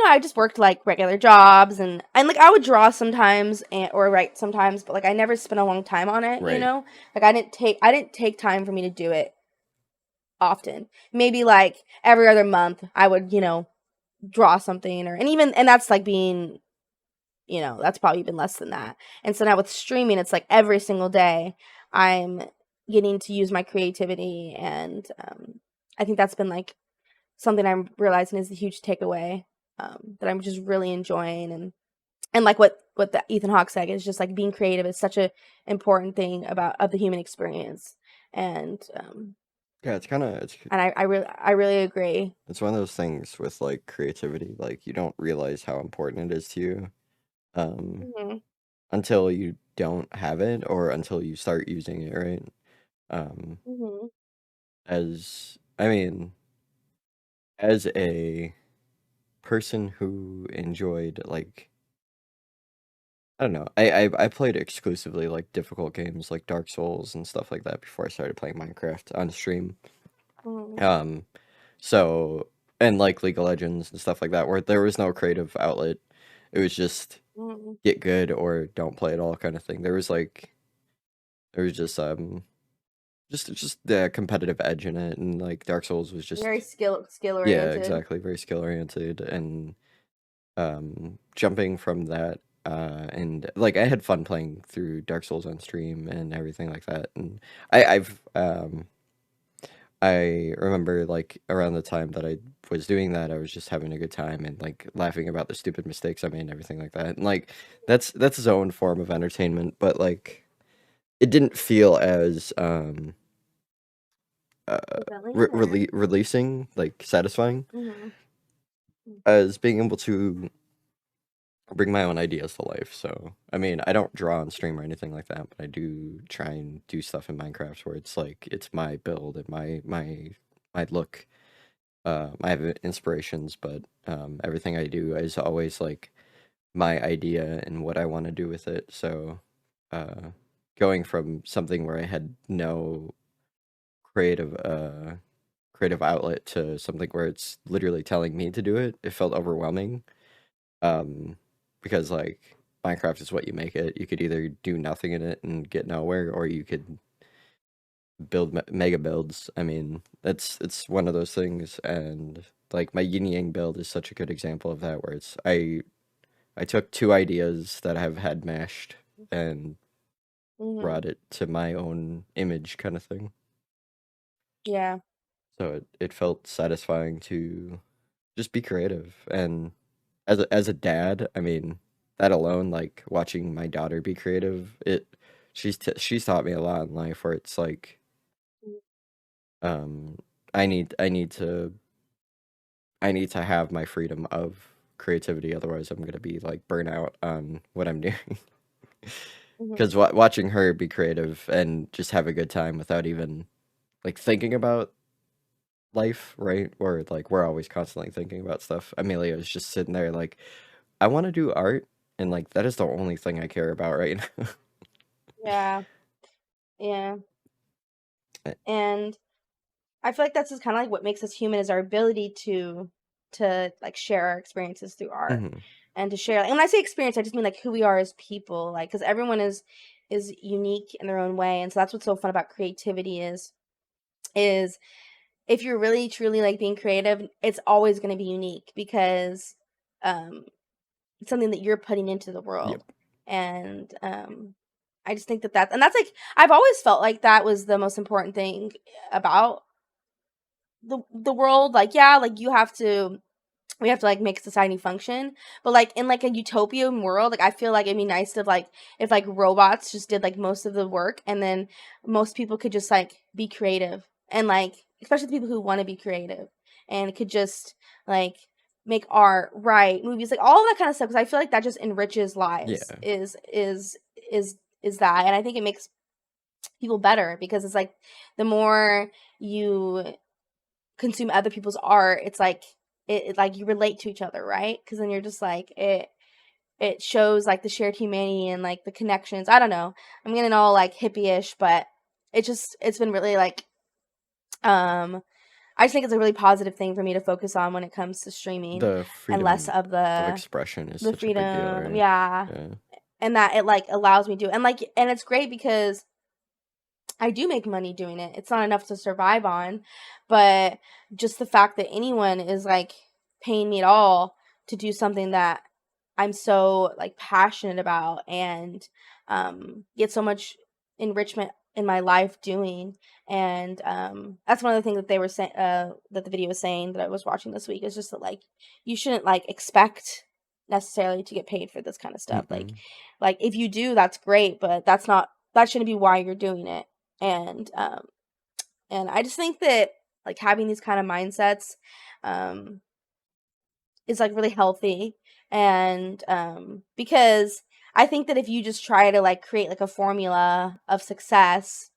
I just worked like regular jobs, and like I would draw sometimes or write sometimes, but like I never spent a long time on it, Right. Like I didn't take time for me to do it often. Maybe like every other month I would, draw something, and that's like being, that's probably even less than that. And so now with streaming, it's like every single day I'm getting to use my creativity, and I think that's been like something I'm realizing is a huge takeaway, that I'm just really enjoying, and like what the Ethan Hawke said is just like being creative is such a important thing of the human experience, and Yeah, it's kind of I really agree. it's one of those things with like creativity, like you don't realize how important it is to you um Hmm. until you don't have it or until you start using it, right? Um Hmm. as I mean, as a person who enjoyed like I don't know. I played exclusively like difficult games like Dark Souls and stuff like that before I started playing Minecraft on stream. Hmm. Um so and like League of Legends and stuff like that where there was no creative outlet. It was just Hmm. get good or don't play at all kind of thing. There was just just the competitive edge in it, and like Dark Souls was Very just skill yeah, oriented. exactly, very skill oriented, and jumping from that, and like I had fun playing through Dark Souls on stream and everything like that, and I remember like around the time that I was doing that, I was just having a good time and like laughing about the stupid mistakes I made and everything like that. And like that's his own form of entertainment, but like it didn't feel as uh Fulfilling or releasing, like satisfying mm-hmm. as being able to bring my own ideas to life. So, I mean, I don't draw on stream or anything like that, but I do try and do stuff in Minecraft where it's like it's my build and my look. I have inspirations, but everything I do is always like my idea and what I want to do with it. So, uh, going from something where I had no creative creative outlet to something where it's literally telling me to do it, it felt overwhelming. Um, because like Minecraft is what you make it. You could either do nothing in it and get nowhere, or you could build mega builds. I mean, it's one of those things, and like my yin yang build is such a good example of that, where it's I took two ideas that I've had mashed and Mm-hmm. brought it to my own image kind of thing. Yeah. So it felt satisfying to just be creative. And as a dad, I mean, that alone, like watching my daughter be creative, she's taught me a lot in life where it's like um I need to have my freedom of creativity, otherwise I'm gonna be like burnout on what I'm doing. Mm-hmm. Because watching her be creative and just have a good time without even like thinking about life, right? Or like we're always constantly thinking about stuff. Amelia is just sitting there like, I want to do art, and like that is the only thing I care about right now. Yeah. Yeah. And I feel like that's just kind of like what makes us human is our ability to like share our experiences through art Hmm. and to share. And when I say experience, I just mean like who we are as people, like because everyone is unique in their own way, and so that's what's so fun about creativity is if you're really truly like being creative, it's always going to be unique because um it's something that you're putting into the Yep. world, and I just think that that's like I've always felt like that was the most important thing about the world. Like yeah, like we have to like make society function, but like in like a utopian world, like I feel like it'd be nice to like if like robots just did like most of the work, and then most people could just like be creative, and like especially the people who want to be creative and could just like make art, write movies, like all of that kind of stuff, because I feel like that just enriches lives Yeah. is that, and I think it makes people better because it's like the more you consume other people's art, it's like it like you relate to each other, right? Because then you're just like it shows like the shared humanity and like the connections. I don't know. I'm getting all like hippie-ish, but it's been really like um I just think it's a really positive thing for me to focus on when it comes to streaming The and less freedom of of expression is the such a big deal, freedom, right? yeah, Yeah. and that it like allows me to, and it's great because I do make money doing it. It's not enough to survive on, but just the fact that anyone is like paying me at all to do something that I'm so like passionate about and get so much enrichment in my life doing. And that's one of the things that they were saying that the video was saying that I was watching this week is just that like you shouldn't like expect necessarily to get paid for this kind of stuff. Mm-mm. Like if you do, that's great, but that shouldn't be why you're doing it. And and I just think that like having these kind of mindsets um is like really healthy, and because I think that if you just try to like create like a formula of success,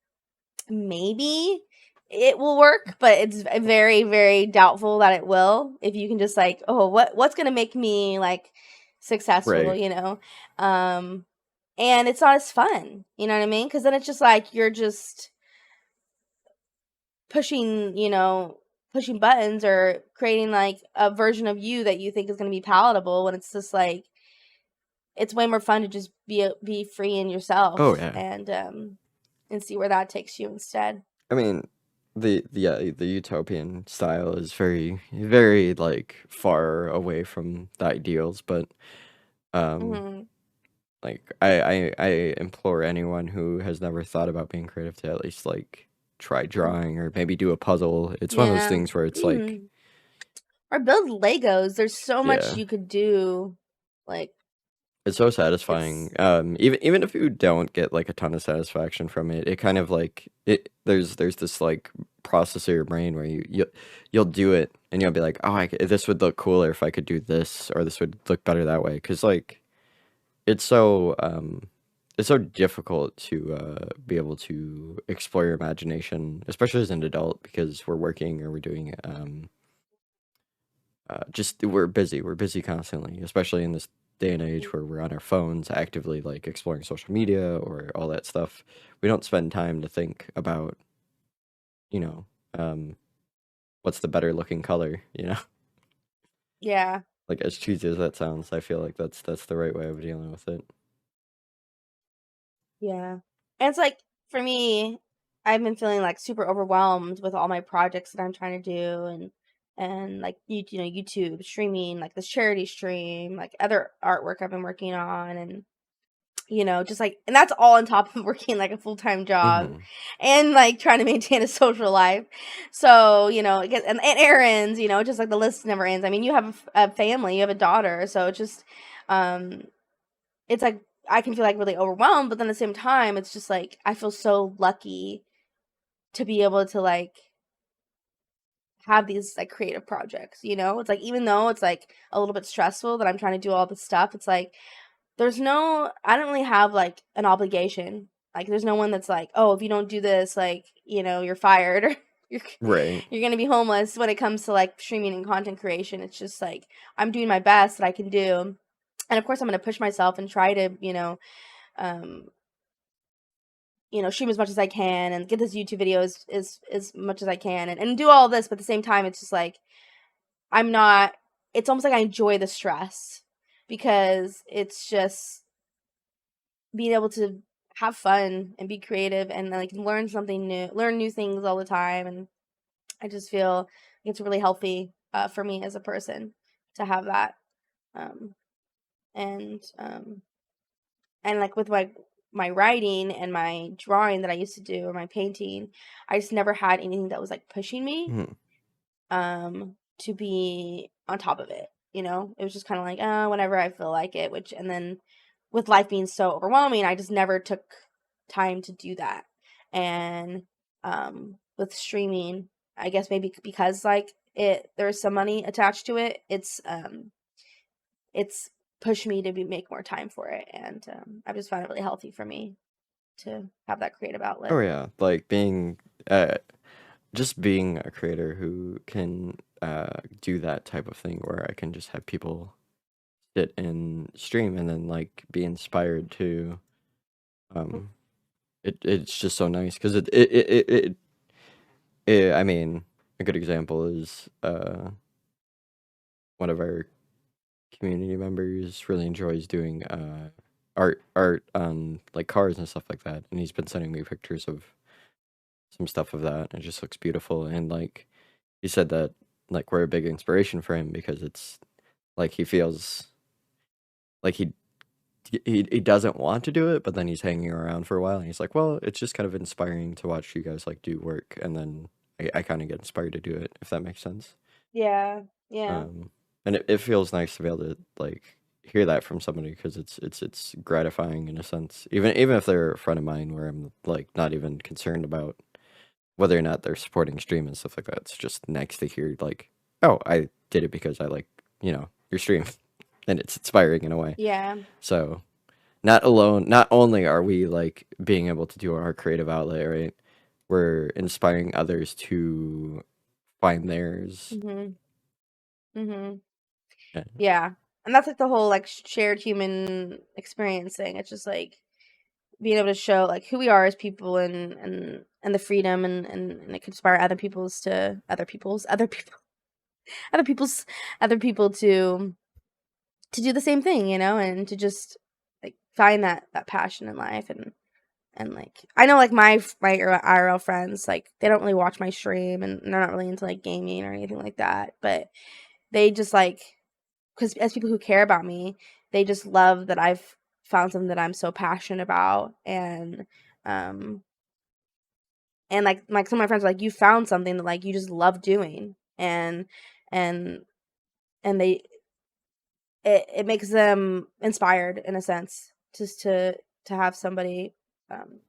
maybe it will work, but it's very very doubtful that it will if you can just like, oh, what's going to make me like successful, Right. you know. um and it's not as fun, you know what I mean, because then it's just like you're just pushing, pushing buttons or creating like a version of you that you think is going to be palatable, when it's just like it's way more fun to just be free in Oh yourself yeah. and see where that takes you instead. I mean, the utopian style is very very like far away from the ideals, but um Mhm. like I implore anyone who has never thought about being creative to at least like try drawing or maybe do a puzzle. It's one of those Yeah. things where it's like, Or build Legos. There's so much yeah, you could do. Like it's so satisfying. it's Even if you don't get like a ton of satisfaction from it, it kind of like it. There's this like process of your brain where you'll do it and you'll be like, oh, this would look cooler if I could do this, or this would look better that way. Because like it's so it's so difficult to be able to explore your imagination, especially as an adult, because we're working or we're doing just we're busy constantly, especially in this day and age where we're on our phones actively like exploring social media or all that stuff. We don't spend time to think about, you know, um what's the better looking color, you know? yeah. Like as cheesy as that sounds, I feel like that's the right way of dealing with it. Yeah. And it's like for me, I've been feeling like super overwhelmed with all my projects that I'm trying to do and like you know YouTube streaming like this charity stream, like other artwork I've been working on and you know just like and that's all on top of working like a full-time job Mhm. and like trying to maintain a social life. So, you know, and errands, you know, just like the list never ends. I mean, you have a family, you have a daughter, so it's just um it's like I can feel like really overwhelmed, but then at the same time, it's just like I feel so lucky to be able to like have these like creative projects, you know? It's like even though it's like a little bit stressful that I'm trying to do all this stuff, it's like there's no I don't really have like an obligation. Like there's no one that's like, "Oh, if you don't do this, like, you know, you're fired or you're Right. you're going to be homeless." When it comes to like streaming and content creation, it's just like I'm doing my best that I can do. And of course, I'm going to push myself and try to, um stream as much as I can and get this YouTube video as much as I can and do all this, but at the same time, it's just like I'm not it's almost like I enjoy the stress because it's just being able to have fun and be creative and like learn new things all the time. And I just feel it's really healthy for me as a person to have that. Um, and like with my writing and my drawing that I used to do or my painting, I just never had anything that was like pushing me Mhm. to be on top of it. You know, it was just kind of like, whenever I feel like it, which and then with life being so overwhelming, I just never took time to do that. And with streaming, I guess maybe because like there's some money attached to it, it's pushed me to make more time for it, and I've just found it really healthy for me to have that creative Oh outlet. yeah, like being just being a creator who can do that type of thing where I can just have people sit and stream and then like be inspired to um it's just so nice because I mean a good example is one of our community members really enjoys doing art on like cars and stuff like that, and he's been sending me pictures of some stuff of that and it just looks beautiful. And like he said that like we're a big inspiration for him because it's like he feels like he doesn't want to do it, but then he's hanging around for a while and he's like, well, it's just kind of inspiring to watch you guys like do work, and then I kind of get inspired to do it, if that makes sense. Yeah, yeah, um and it feels nice to be able to like hear that from somebody because it's gratifying in a sense, even if they're a friend of mine where I'm like not even concerned about whether or not they're supporting stream and stuff like that. It's just nice to hear like, oh, I did it because I like, your stream, and it's inspiring in a way. yeah. So not only are we like being able to do our creative outlet, right? We're inspiring others to find theirs. Mhm, mhm. Yeah. Yeah, and that's like the whole like shared human experience thing. It's just like being able to show like who we are as people and the freedom and it can inspire other people's other people to do the same thing, you know, and to just like find that passion in life And like I know like my IRL friends, like they don't really watch my stream and they're not really into like gaming or anything like that, but they just like, because as people who care about me, they just love that I've found something that I'm so passionate about. Um and like some of my friends are like, you found something that like you just love doing, and and they it makes them inspired in a sense, just to have somebody um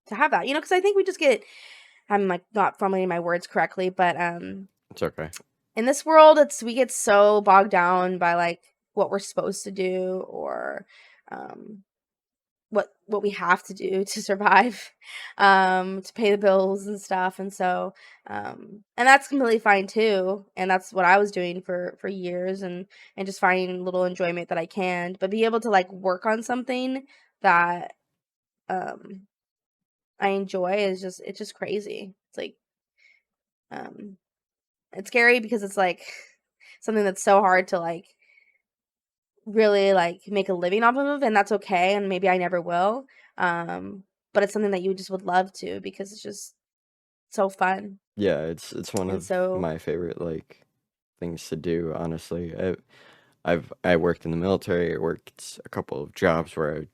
to have that, because I think we just get, I'm like not formulating my words correctly, but It's okay. in this world, we get so bogged down by like what we're supposed to do, or um what we have to do to survive, to pay the bills and stuff. And so and that's completely fine too, and that's what I was doing for years, and just finding little enjoyment that I can, but be able to like work on something that um I enjoy is just, it's just crazy. It's like um it's scary because it's like something that's so hard to like really like make a living off of, and that's okay, and maybe I never will. But it's something that you just would love to, because it's just so fun. Yeah, it's one And of so my favorite like things to do, honestly. I worked in the military. I worked a couple of jobs where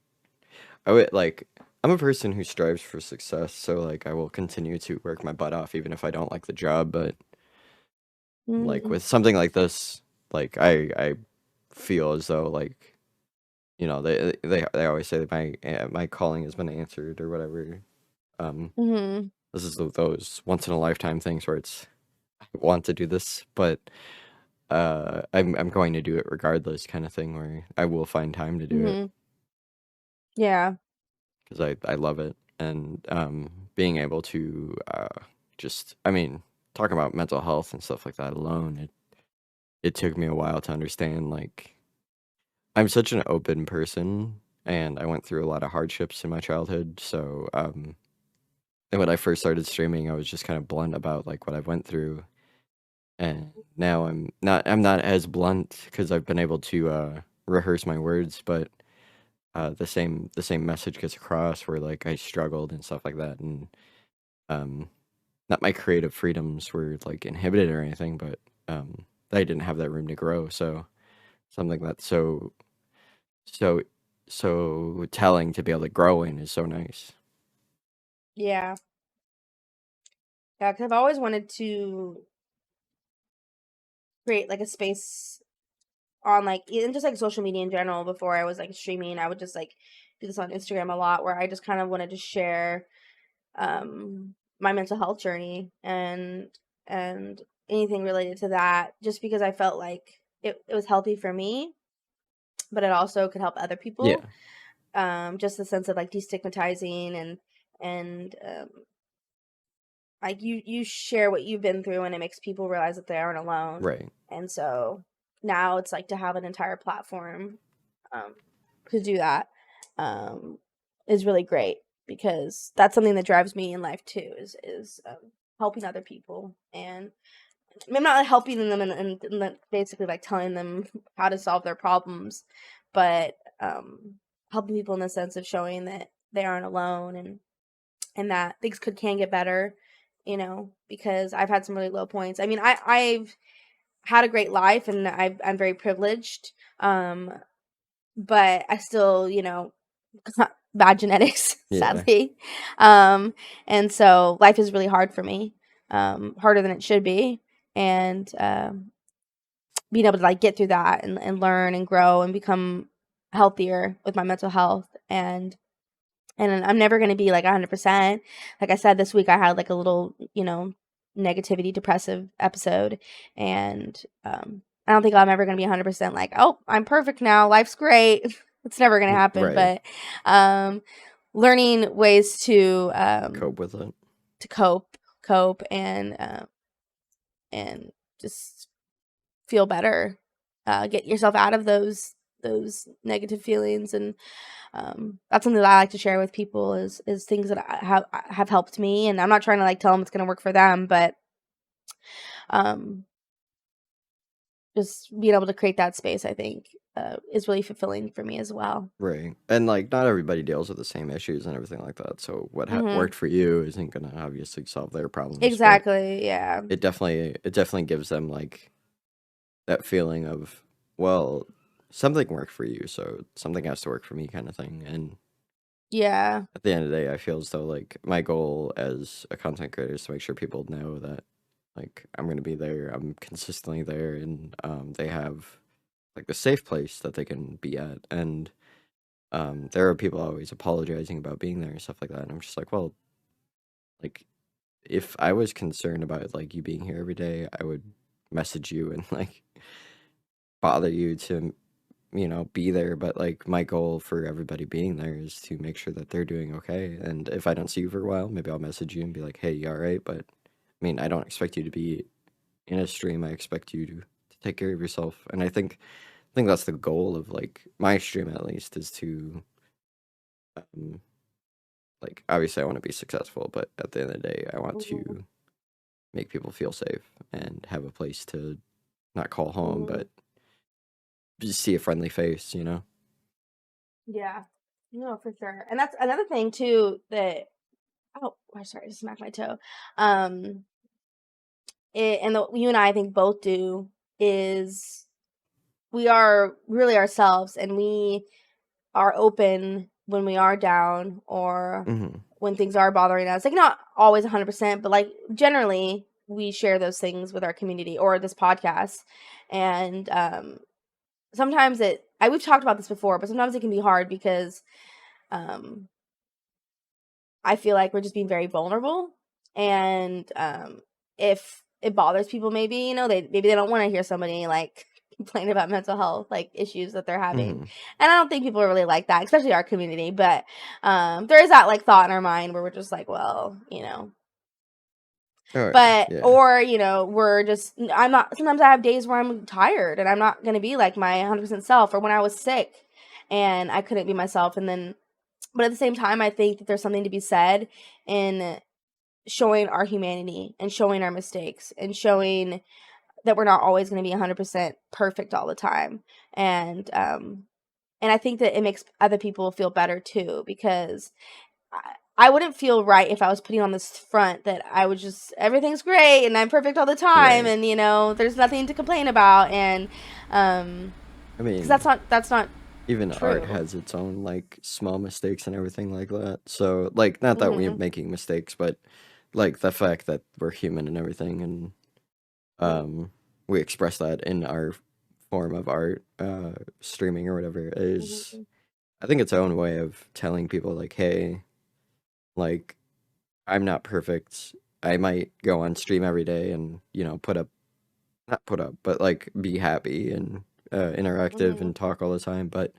I would like I'm a person who strives for success, so like I will continue to work my butt off even if I don't like the job, but like mhm, with something like this, like I feel as though like they always say that my calling has been answered or whatever. Um mhm, this is those once in a lifetime things where it's I want to do this, but I'm going to do it regardless kind of thing where I will find time to do it mhm. Yeah. because I love it. And being able to just I mean talking about mental health and stuff like that alone, it took me a while to understand like I'm such an open person and I went through a lot of hardships in my childhood. So and when I first started streaming, I was just kind of blunt about like what I went through. And now I'm not as blunt because I've been able to rehearse my words, but the same message gets across where like I struggled and stuff like that, and um, not my creative freedoms were like inhibited or anything, but I didn't have that room to grow. So something that's so so telling to be able to grow in is so nice. Yeah. Yeah, because I've always wanted to create like a space on like even just like social media in general. Before I was like streaming, I would just like do this on Instagram a lot, where I just kind of wanted to share my mental health journey, and anything related to that, just because I felt like it was healthy for me, but it also could help other people. Yeah, Just the sense of like destigmatizing, and like you share what you've been through, and it makes people realize that they aren't alone. right. And so now it's like to have an entire platform um to do that um is really great, because that's something that drives me in life too, is helping other people. And I'm not helping them and basically like telling them how to solve their problems, but helping people in the sense of showing that they aren't alone, and that things can get better, because I've had some really low points. I mean, I've had a great life, and I'm very privileged, but I still, bad genetics, Yeah, sadly. And so life is really hard for me, harder than it should be. And being able to like get through that, and learn and grow and become healthier with my mental health. And I'm never going to be like 100%. Like I said, this week I had like a little, negativity, depressive episode. And I don't think I'm ever going to be 100% like, oh, I'm perfect now. Life's great. It's never going to happen. right. But learning ways Cope with it. to cope, and just feel better. Get yourself out of those negative feelings. And that's something that I like to share with people, is things that have helped me. And I'm not trying to like tell them it's going to work for them, but um just being able to create that space, I think is really fulfilling for me as well. Right. And like not everybody deals with the same issues and everything like that. So what Mhm. worked for you isn't going to obviously solve their problems, but Exactly, yeah. it definitely gives them like that feeling of, well, something worked for you, so something has to work for me kind of thing. And Yeah. at the end of the day, I feel as though like my goal as a content creator is to make sure people know that like I'm going to be there, I'm consistently there, and they have like the safe place that they can be at. And there are people always apologizing about being there and stuff like that. And I'm just like, well, like if I was concerned about like you being here every day, I would message you and like bother you to, be there. But like my goal for everybody being there is to make sure that they're doing okay. And if I don't see you for a while, maybe I'll message you and be like, hey, you all right? But I mean, I don't expect you to be in a stream. I expect you to take care of yourself. And I think that's the goal of like my stream at least is to um, like obviously I want to be successful, but at the end of the day, I want Mhm, to make people feel safe and have a place to not call home, mhm. but just see a friendly face. Yeah. No, for sure. And that's another thing too that oh, I'm sorry, I just smacked my toe. Um, you and I think both do is we are really ourselves and we are open when we are down or Hmm. when things are bothering us. Like not always 100%, but like generally we share those things with our community or this podcast. And sometimes we've talked about this before, but sometimes it can be hard because um I feel like we're just being very vulnerable, and if it bothers people, maybe they don't want to hear somebody like complain about mental health like issues that they're having, Hmm. and I don't think people are really like that, especially our community. But there is that like thought in our mind where we're just like, well, Oh yeah, but yeah. or we're just I'm not. Sometimes I have days where I'm tired and I'm not gonna be like my 100% self, or when I was sick and I couldn't be myself, and then but at the same time, I think that there's something to be said in showing our humanity and showing our mistakes and showing that we're not always going to be 100% perfect all the time. And I think that it makes other people feel better too because I wouldn't feel right if I was putting on this front that I would just everything's great and I'm perfect all the time Right. and there's nothing to complain about and um I because mean, that's not even art true. has its own like small mistakes and everything like that. So like not that we're Mhm. making mistakes, but like the fact that we're human and everything and Mhm. we express that in our form of art, streaming or whatever is Mhm. I think its own way of telling people like, hey, like I'm not perfect. I might go on stream every day and, put up not put up, but like be happy and interactive Mhm. and talk all the time, but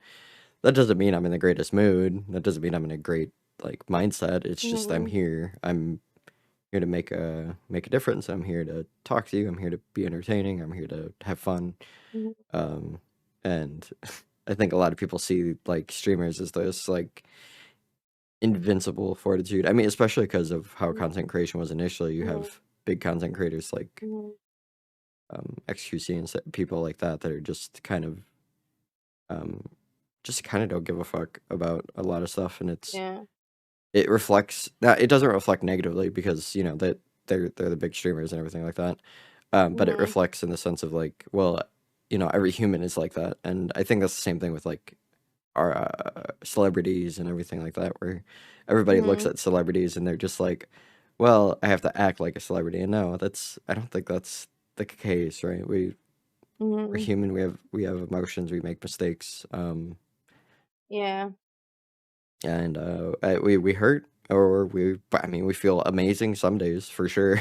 that doesn't mean I'm in the greatest mood. That doesn't mean I'm in a great like mindset. It's just I'm Mhm. here. I'm here to make a difference. I'm here to talk to you. I'm here to be entertaining. I'm here to have fun. Mhm. Um, and I think a lot of people see like streamers as this like invincible fortitude. I mean, especially because of how content Mhm. creation was initially. You Mhm. have big content creators like Mhm. XQC and people like that are um, just kind of don't give a fuck about a lot of stuff, and Yeah. it reflects. Now, it doesn't reflect negatively because that they're the big streamers and everything like that. But it Mhm. reflects in the sense of like, well, every human is like that, and I think that's the same thing with like our celebrities and everything like that, where everybody looks Mhm. at celebrities and they're just like, well, I have to act like a celebrity, and no, I don't think that's the case, right? We're Mhm. human. We have emotions. We make mistakes. Yeah. And we hurt or I mean, we feel amazing some days for sure.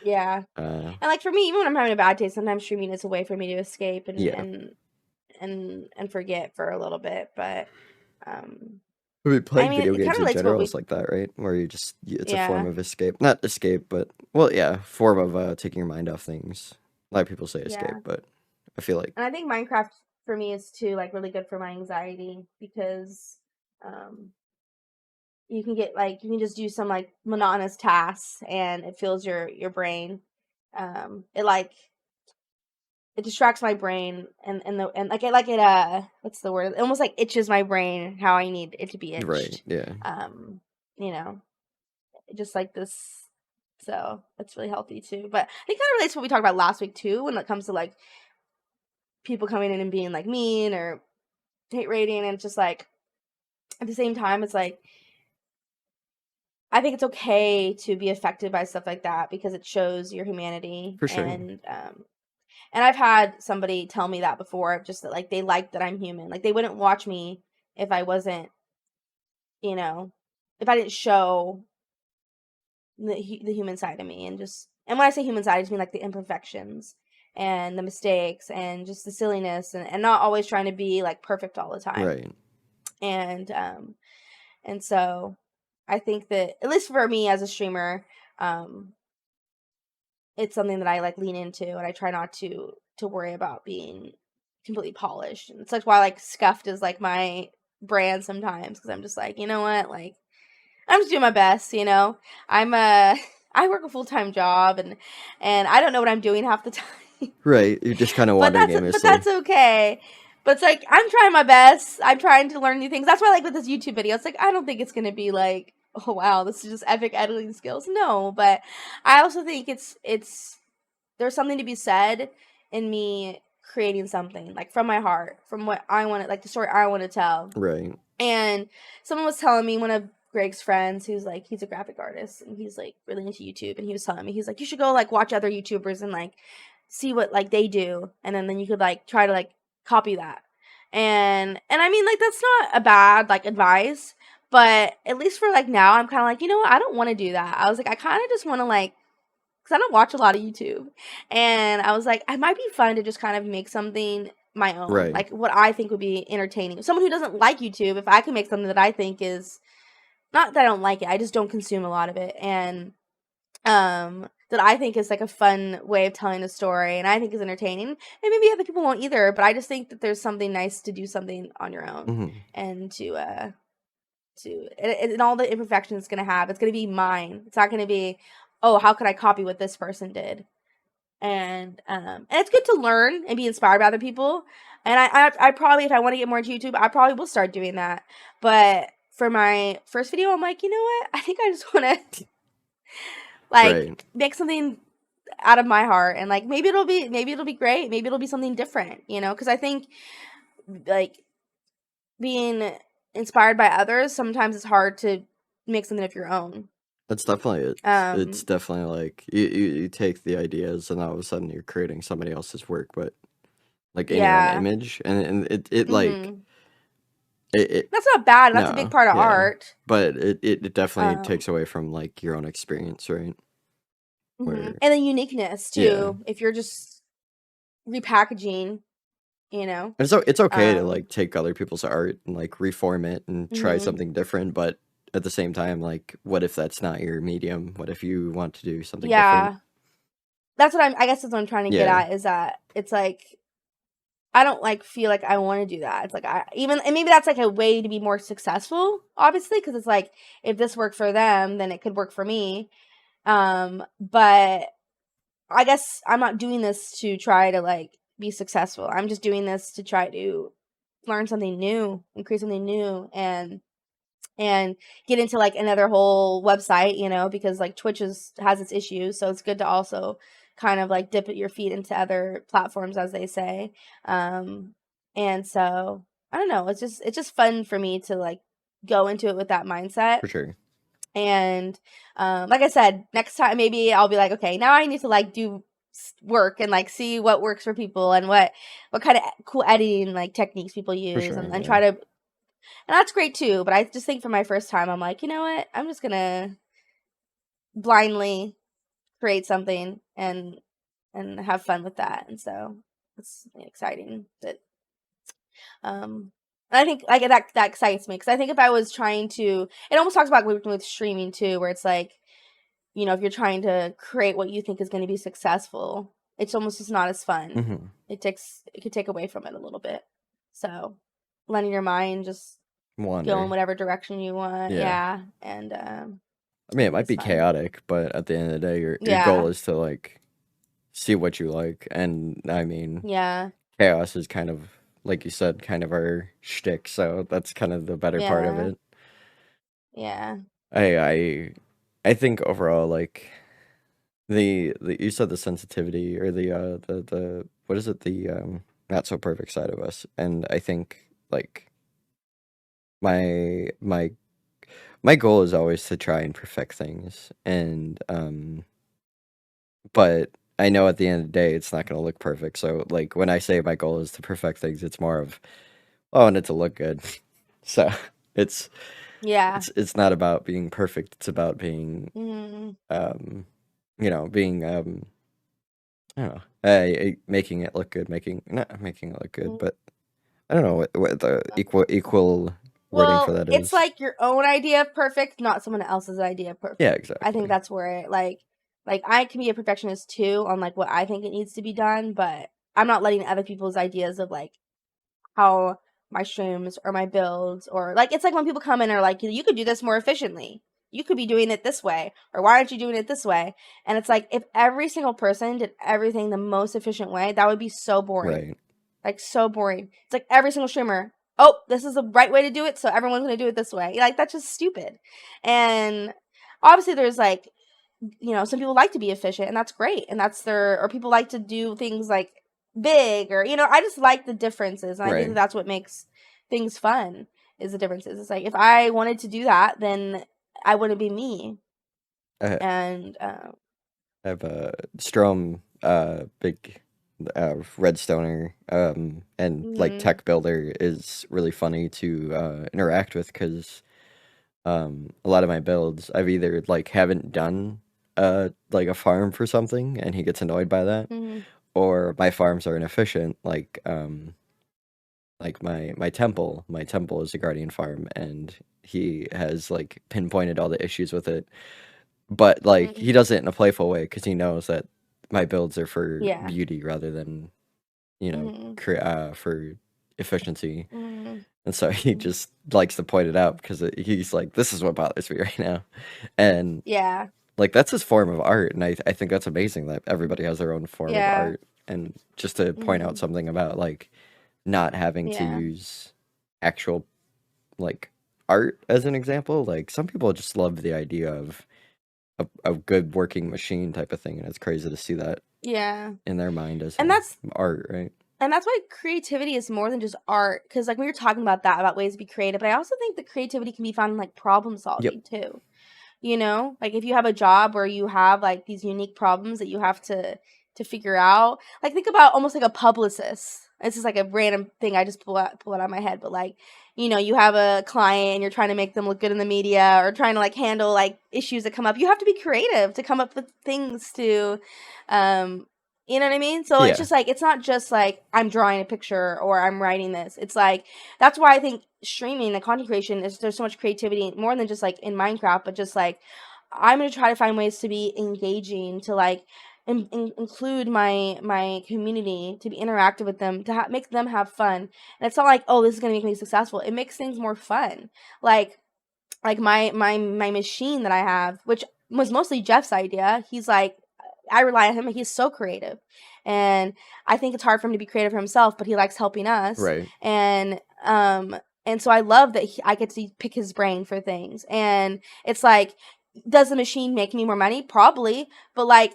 Yeah. Uh, And like for me, even when I'm having a bad day, sometimes streaming is a way for me to escape and yeah. forget for a little bit. But um I mean, I playing mean video it kind games of in relates to what general is we like that, right? Where it's a form yeah. of escape, not escape, but well, yeah, form of taking your mind off things. A lot of people say escape, Yeah. but I feel like And I think Minecraft for me is too like really good for my anxiety because um you can just do some like monotonous tasks and it fills your brain. It like it distracts my brain and like it what's the word? It almost like itches my brain how I need it to be Right. itched. Yeah. You know, just like this. So it's really healthy too. But I think that relates to what we talked about last week too, when it comes to like people coming in and being like mean or hate rating, and it's just like at the same time, it's like I think it's okay to be affected by stuff like that because it shows your humanity. For sure. And I've had somebody tell me that before, just that like they like that I'm human. Like they wouldn't watch me if I wasn't, you know, if I didn't show the human side of me, and when I say human side, I just mean like the imperfections and the mistakes and just the silliness, and not always trying to be like perfect all the time. Right. And and so I think that at least for me as a streamer, it's something that I like lean into, and I try not to worry about being completely polished. And it's like why like scuffed is like my brand sometimes, because I'm just like, you know what, like I'm just doing my best, you know. I'm I work a full-time job, and I don't know what I'm doing half the time. Right. You're just kind of But wandering but aimlessly. that's okay. But it's like I'm trying my best. I'm trying to learn new things. That's why like with this YouTube video, it's like I don't think it's gonna be like, oh wow, this is just epic editing skills. No, but I also think it's there's something to be said in me creating something like from my heart, from what I want to, like the story I want to tell. Right. And someone was telling me, one of Greg's friends, who's like, he's a graphic artist and he's like really into YouTube, and he was telling me, he's like, you should go like watch other YouTubers and like see what like they do, and then you could like try to like copy that. And I mean, like, that's not a bad like advice, but at least for like now, I'm kind of like, you know what, I don't want to do that. I was like, I kind of just want to like, because I don't watch a lot of YouTube, and I was like, it might be fun to just kind of make something my own, Right. like what I think would be entertaining. Someone who doesn't like YouTube, if I can make something that I think is, not that I don't like it, I just don't consume a lot of it, and that I think is like a fun way of telling a story, and I think is entertaining. And maybe other people won't either, but I just think that there's something nice to do something on your own, Hmm. and and all the imperfections it's gonna have. It's gonna be mine. It's not gonna be, oh, how could I copy what this person did? And it's good to learn and be inspired by other people. And I probably, if I want to get more into YouTube, I probably will start doing that. But for my first video, I'm like, you know what? I think I just want to like Right. make something out of my heart, and like maybe it'll be great. Maybe it'll be something different, you know? Because I think like being inspired by others, sometimes it's hard to make something of your own. That's definitely it. It's Um, definitely like you take the ideas and all of a sudden you're creating somebody else's work, but like in your own yeah. image, and it like Mhm. it That's not bad. That's a big no, part of yeah, art. but it definitely Um, takes away from like your own experience, right? mhm. Where And the uniqueness yeah, too. If you're just repackaging, you know. and so it's okay to Um, like take other people's art and like reform it and try mhm. something different, but at the same time, like, what if that's not your medium? What if you want to do something different? Yeah. That's what I guess that's what I'm trying to get Yeah. at, is that it's like I don't like feel like I want to do that. It's like I even, and maybe that's like a way to be more successful, obviously, because it's like if this worked for them, then it could work for me. But I guess I'm not doing this to try to like be successful. I'm just doing this to try to learn something new and create something new, and get into like another whole website, you know, because like Twitch has its issues, so it's good to also kind of like dip your feet into other platforms, as they say. Um, and so I don't know, it's just fun for me to like go into it with that mindset. For sure. And like I said, next time maybe I'll be like, okay, now I need to like do work and like see what works for people, and what kind of cool editing like techniques people For use, sure. and Yeah. try to, and that's great too, but I just think for my first time, I'm like, you know what? I'm just gonna blindly create something and have fun with that. And so it's exciting that um I think like that excites me, because I think if I was trying to, it almost talks about with streaming too, where it's like, you know, if you're trying to create what you think is going to be successful, it's almost just not as fun. Hmm. It could take away from it a little bit. So letting your mind just go in Wonder. whatever direction you want. Yeah. Yeah. I mean, I it think might it's be fun. chaotic, but at the end of the day, your goal Yeah. is to like see what you like. And I mean, Yeah. chaos is kind of, like you said, kind of our shtick. So that's kind of the better part of Yeah. it. Yeah. I I I think overall, like the you said the sensitivity or the what is it, the not so perfect side of us. And I think like my my my goal is always to try and perfect things, and but I know at the end of the day it's not going to look perfect. So like when I say my goal is to perfect things, it's more of, oh, I want it to look good. So it's Yeah. it's not about being perfect. It's about being Mhm. um being I don't know, making it look good, making not making it look good, Mhm. but I don't know what the equal wording for Well, that it's is. like your own idea of perfect, not someone else's idea of Yeah, perfect. I think exactly. that's where it like I can be a perfectionist too on like what I think it needs to be done, but I'm not letting other people's ideas of like how my streams or my builds or like it's like when people come in and are like, you could do this more efficiently. You could be doing it this way, or why aren't you doing it this way? And it's like if every single person did everything the most efficient way, that would be so boring. Right. Like so boring. It's like every single streamer, oh, this is the right way to do it, so everyone's gonna do it this way. Like that's just stupid. And obviously there's like, some people like to be efficient and that's great. And that's or people like to do things like big or I just like the differences. And I think that Right. that's what makes things fun is the differences. It's like if I wanted to do that, then I wouldn't be me. I And have a Strom, big redstoner, and like mhm, tech builder is really funny to interact with because a lot of my builds I've either like haven't done like a farm for something and he gets annoyed by that, mhm, or my farms are inefficient, like my temple is a guardian farm and he has like pinpointed all the issues with it, but like mhm, he does it in a playful way because he knows that my builds are for yeah, beauty rather than mhm, for efficiency. mhm, And so he mhm, just likes to point it out because he's like, this is what bothers me right now. And yeah, like that's his form of art. And I think that's amazing that everybody has their own form of yeah, art. And just to point out mhm, something about like not having to yeah, use actual like art as an example, like some people just love the idea of a good working machine type of thing. And it's crazy to see that yeah. in their mind as And a that's art, right? And that's why creativity is more than just art. Because like we were talking about that, about ways to be creative, but I also think that creativity can be found in like problem Yep. solving too. Like if you have a job where you have like these unique problems that you have to figure out. Like think about almost like a publicist. This is like a random thing I just pull it out of my head, but like, you have a client and you're trying to make them look good in the media or trying to like handle like issues that come up. You have to be creative to come up with things to um you know what I mean? So it's Yeah. just like it's not just like I'm drawing a picture or I'm writing this. It's like that's why I think streaming, the content creation is there's so much creativity more than just like in Minecraft, but just like I'm gonna try to find ways to be engaging, to like include my community, to be interactive with them, to make them have fun. And it's not like oh this is gonna make me successful. It makes things more fun. Like my machine that I have, which was mostly Jeff's idea. He's like, I rely on him. He's so creative, and I think it's hard for him to be creative for himself, but he likes helping us, Right. and so I love that I get to pick his brain for things, and it's like, does the machine make me more money? Probably, but like.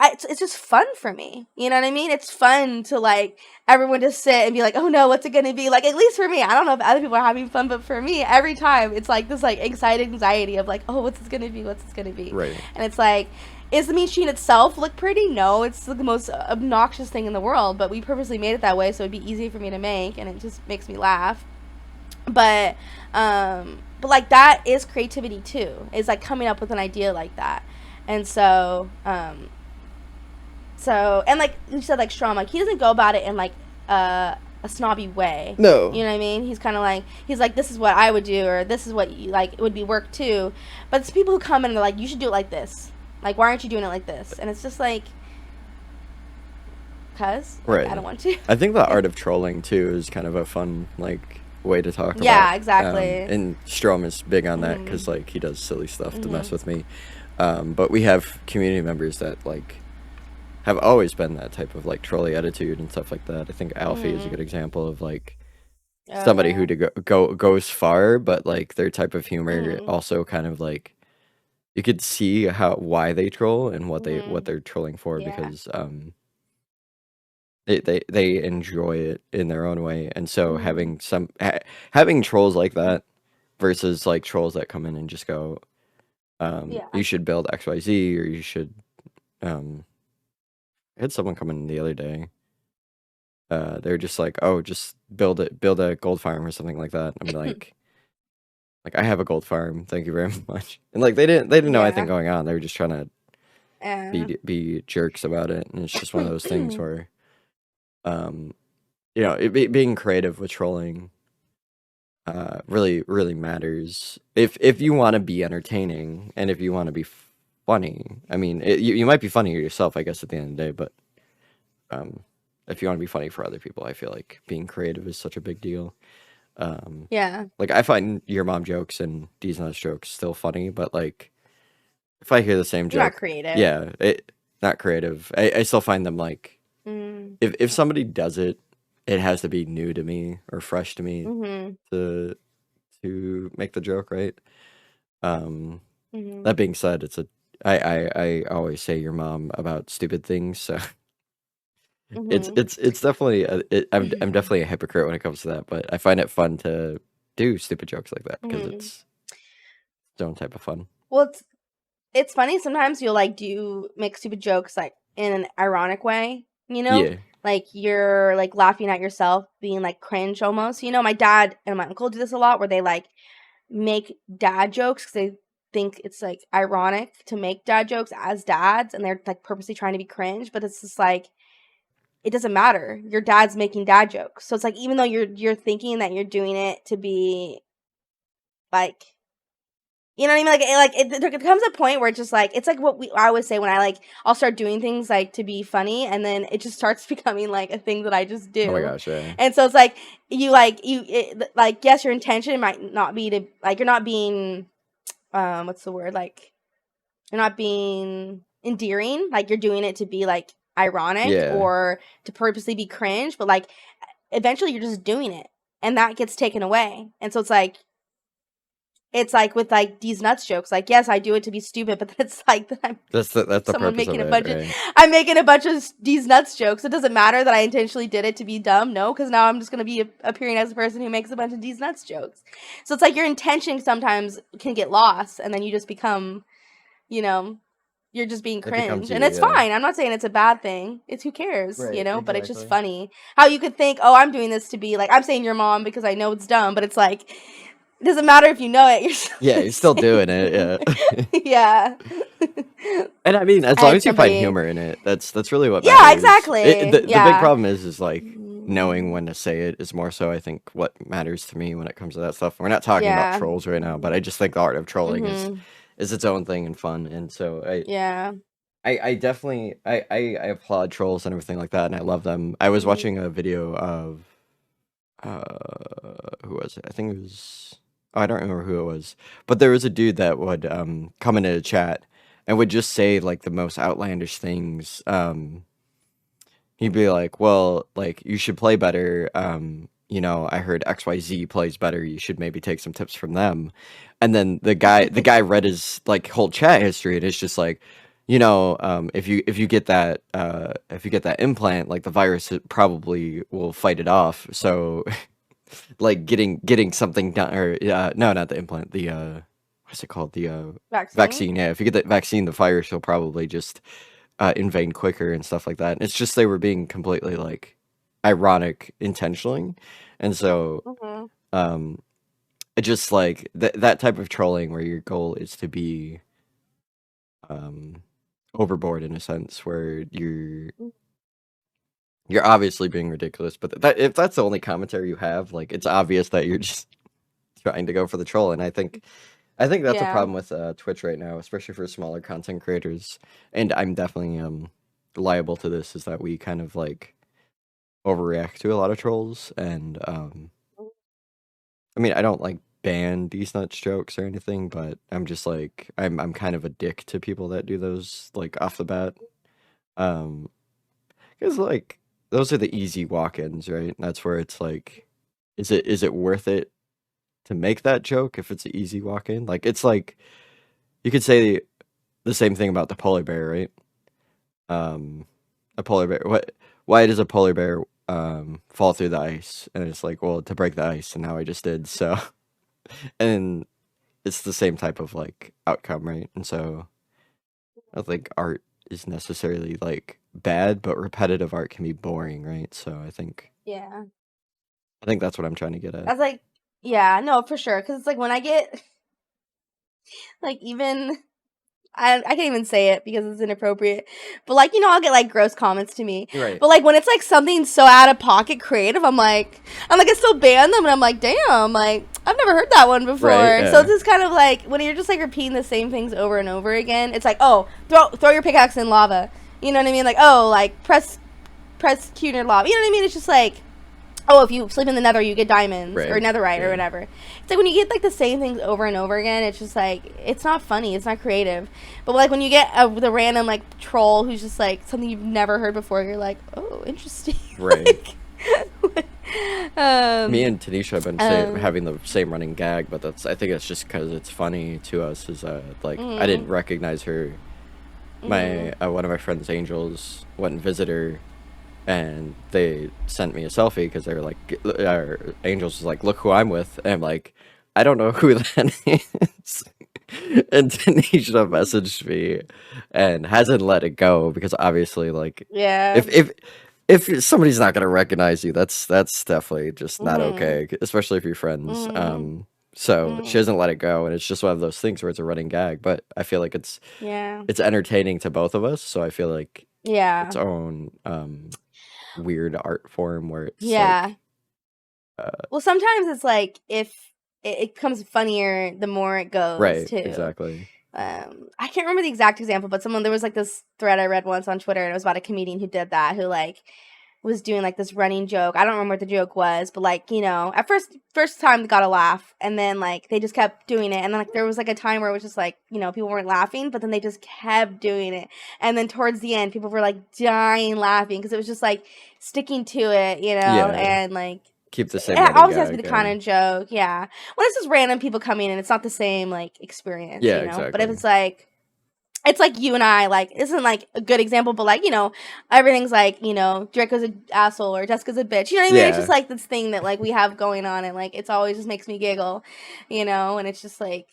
It's just fun for me. You know what I mean? It's fun to like everyone just sit and be like, "Oh no, what's it gonna be?" Like at least for me, I don't know if other people are having fun, but for me, every time it's like this like excited anxiety of like, "Oh, what's this gonna be? What's this gonna be?" Right. And it's like, is the machine itself look pretty? No, it's the most obnoxious thing in the world. But we purposely made it that way so it'd be easy for me to make, and it just makes me laugh. But but like that is creativity too. It's like coming up with an idea like that, and so and like you said, like Strom, like he doesn't go about it in like a snobby way. You No. know what I mean? He's like this is what I would do or this is what you like it would be work too. But it's people who come in and they're like you should do it like this. Like why aren't you doing it like this? And it's just like cuz like I Right. don't want to. I think the art of trolling too is kind of a fun like way to talk about. Yeah, exactly. And Strom is big on that because Mhm. like he does silly stuff to mess Mhm. with me. But we have community members that like have always been that type of like trolley attitude and stuff like that. I think Alfie is a Mhm. good example of like Oh somebody yeah. who to goes far, but like their type of humor Mhm. also kind of like you could see how why they troll and what Mhm. they're trolling for Yeah. because they enjoy it in their own way, and so Mhm. having trolls like that versus like trolls that come in and just go, Yeah. you should build XYZ or you should um I had someone come in the other day. They're just like, oh, just build a gold farm or something like that. I'm like I have a gold farm, thank you very much. And like they didn't know anything Yeah. going on. They were just trying to Yeah. be jerks about it, and it's just one of those things where um you know being creative with trolling really matters if you want to be entertaining and if you want to be funny. I mean, you might be funny yourself, I guess, at the end of the day, but um, if you want to be funny for other people, I feel like being creative is such a big deal. Um, Yeah. like I find your mom jokes and D's nuts jokes still funny, but like if I hear the same Not joke, creative. yeah, not creative. I still find them like Mm. if somebody does it, it has to be new to me or fresh to me Mhm. to make the joke right. Um, Mhm. that being said, I always say your mom about stupid things, so Mhm. it's definitely I'm definitely a hypocrite when it comes to that, but I find it fun to do stupid jokes like that because Mhm. it's its own type of fun. Well, it's funny sometimes you'll like do make stupid jokes like in an ironic way, you know? Yeah, Like you're like laughing at yourself, being like cringe almost. You know, my dad and my uncle do this a lot where they like make dad jokes because they think it's like ironic to make dad jokes as dads and they're like purposely trying to be cringe, but it's just like it doesn't matter. Your dad's making dad jokes. So it's like even though you're thinking that you're doing it to be like you know what I mean? There comes a point where it's just like it's like what I always say when I like I'll start doing things like to be funny, and then it just starts becoming like a thing that I just oh my do, gosh, yeah, and so it's like yes, your intention might not be to like you're not being what's the word like you're not being endearing, like you're doing it to be like ironic yeah. or to purposely be cringe, but like eventually you're just doing it, and that gets taken away, and so it's like with like these nuts jokes. Like, yes, I do it to be stupid, but it's like that I'm That's the someone purpose of making a it, bunch of right? I'm making a bunch of these nuts jokes. It doesn't matter that I intentionally did it to be dumb, no, because now I'm just gonna be appearing as a person who makes a bunch of these nuts jokes. So it's like your intention sometimes can get lost, and then you just become, you know, you're just being It becomes cringe, and you, it's yeah. fine. I'm not saying it's a bad thing. It's who cares, you Right, know? But it's just exactly. funny how you could think, oh, I'm doing this to be like I'm saying your mom because I know it's dumb, but it's like it doesn't matter if you know it. You're still Yeah, the you're still same doing thing. it, yeah. Yeah. And I mean, as I long had as you find somebody. humor in it, that's really what Yeah, matters. exactly. The big Yeah. problem is like knowing Mm, when to say it is more so I think what matters to me when it comes to that stuff. We're not talking about yeah. trolls right now, but I Mhm. just think the art of trolling Mhm. is its own thing and fun. And so Yeah. I definitely I applaud trolls and everything like that, and I love them. I was Mhm. watching a video of who was it? I think it was oh, I don't remember who it was, but there was a dude that would come into the chat and would just say like the most outlandish things. He'd be like, "Well, like you should play better. You know, I heard XYZ plays better. You should maybe take some tips from them." And then the guy read his like whole chat history and it's just like, you know, if you get that if you get that implant, like the virus it probably will fight it off. So like getting something done or no, not the implant, the what's it called? The Vaccine. vaccine. Yeah, if you get that vaccine, the virus will probably just invade quicker and stuff like that. And it's just they were being completely like ironic intentionally, and so Mhm. um, it just like that type of trolling where your goal is to be um, overboard in a sense where you're obviously being ridiculous, but that if that's the only commentary you have, like it's obvious that you're just trying to go for the troll. And I think that's a Yeah. problem with Twitch right now, especially for smaller content creators. And I'm definitely liable to this. Is that we kind of like overreact to a lot of trolls, and I mean I don't like ban these nuts jokes or anything, but I'm just like I'm kind of a dick to people that do those like off the bat. Um, because like those are the easy walk-ins, right? That's where it's like, is it worth it to make that joke if it's an easy walk-in? Like it's like you could say the same thing about the polar bear, right? Um, a polar bear. Why does a polar bear fall through the ice? And it's like, well, to break the ice, and now I just did. So, and it's the same type of like outcome, right? And so I don't think art is necessarily like bad, but repetitive art can be boring, right? So Yeah. I think that's what I'm trying to get at. That's like, yeah, no, for sure. Because it's like when I get, like, even, I can't even say it because it's inappropriate. But, like, I'll get, like, gross comments to me. Right. But, like, when it's, like, something so out of pocket creative, I still ban them. And I'm like, damn, like, I've never heard that one before. Right. So Yeah. it's just kind of like, when you're just, like, repeating the same things over and over again, it's like, oh, throw your pickaxe in lava. You know what I mean? Like, oh, like, press Q near lava. You know what I mean? It's just like, oh, if you sleep in the nether, you get diamonds or Right. netherite or Yeah. whatever. It's like when you get like the same things over and over again, it's just like it's not funny, it's not creative. But like when you get the random like troll who's just like something you've never heard before, you're like, oh, interesting. Right. Me um, and Tanisha have been um, having the same running gag, but I think it's just because it's funny to us. Is like I didn't mm, recognize her. My mm, one of my friend's angels went and visited her, and they sent me a selfie because they were like, our angels was like, look who I'm with, and I'm like, I don't know who that is. And Tanisha messaged me and hasn't let it go because obviously, like, yeah. if if if somebody's not gonna recognize you, that's definitely just not Mm-hmm. okay, especially if you're friends. Mm-hmm. So she Mm-hmm. doesn't let it go, and it's just one of those things where it's a running gag. But I feel like Yeah. it's entertaining to both of us, so I feel like its Yeah. own weird art form where it's Yeah. like uh Well, sometimes it's like if it becomes funnier the more it goes right, too. exactly. I can't remember the exact example, but there was like this thread I read once on Twitter, and it was about a comedian who did that, who like was doing like this running joke. I don't remember what the joke was, but like at first time they got a laugh, and then like they just kept doing it, and then like there was like a time where it was just like people weren't laughing, but then they just kept doing it, and then towards the end people were like dying laughing because it was just like sticking to it, Yeah, and like keep the it same running obviously has to be gag. the kind of joke, yeah. When it's just random people coming in, it's not the same like experience, Yeah, But if exactly. it's like you and I, like, isn't like a good example, but like everything's like Draco's an asshole or Jessica's a bitch. You know what I mean? It's just Yeah. like this thing that like we have going on, and like it's always just makes me giggle, and it's just like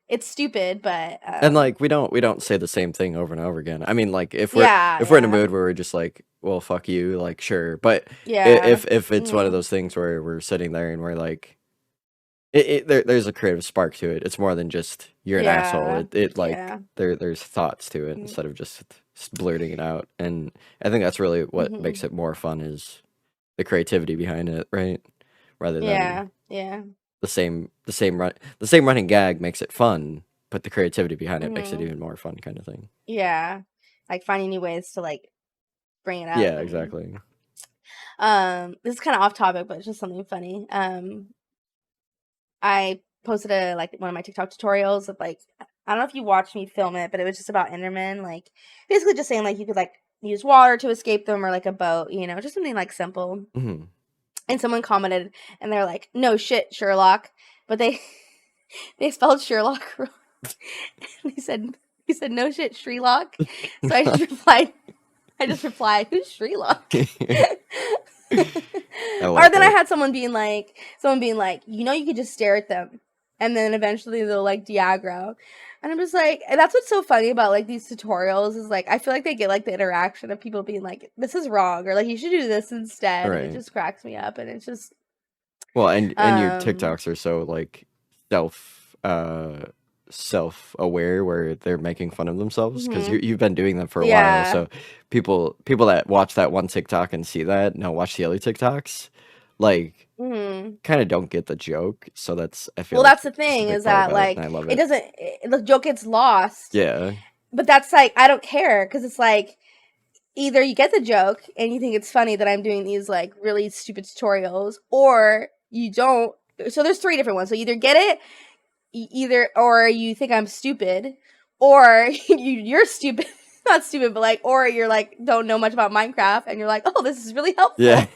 it's stupid, but And like we don't say the same thing over and over again. I mean, like yeah, if we're in a yeah, mood where we're just like, well, fuck you, like sure. But yeah, if it's one of mm, those things where we're sitting there and we're like, there's a creative spark to it. It's more than just you're an asshole. yeah, It like yeah, there's thoughts to it mm, instead of just blurting it out. And I think that's really what makes mhm, it more fun is the creativity behind it, right? Rather than yeah, yeah, the same running gag makes it fun, but the creativity behind it makes it mhm, even more fun, kind of thing. yeah, like finding new ways to like bring it up. Yeah, And exactly. this is kind of off topic, but it's just something funny. I posted one of my TikTok tutorials of like, I don't know if you watched me film it, but it was just about Endermen, like basically just saying like you could like use water to escape them or like a boat, just something like simple. Mhm. And someone commented and they're like, "No shit, Sherlock," but they they spelled Sherlock wrong. He said no shit, Sherlock. So I just replied, who's Sherlock? I Or like then I it. had someone being like, you could just stare at them, and then eventually they'll like de-aggro. And I'm just like, and that's what's so funny about like these tutorials is like I feel like they get like the interaction of people being like, this is wrong, or like you should do this instead, and it Right. just cracks me up, and it's just Well, and your um TikToks are so like self self-aware where they're making fun of themselves because mhm. you've been doing them for a while. Yeah. So people that watch that one TikTok and see that now watch the other TikToks, like Mhm. kind of don't get the joke. So that's I feel Well, like that's the it's a thing big is part that of it, and I like love it it. doesn't the joke gets lost, Yeah. but that's like I don't care because it's like either you get the joke and you think it's funny that I'm doing these like really stupid tutorials, or you don't. So there's three different ones. So either get it, either or you think I'm stupid, or you're stupid. not stupid, but like, or you're like, don't know much about Minecraft and you're like, oh, this is really helpful. Yeah.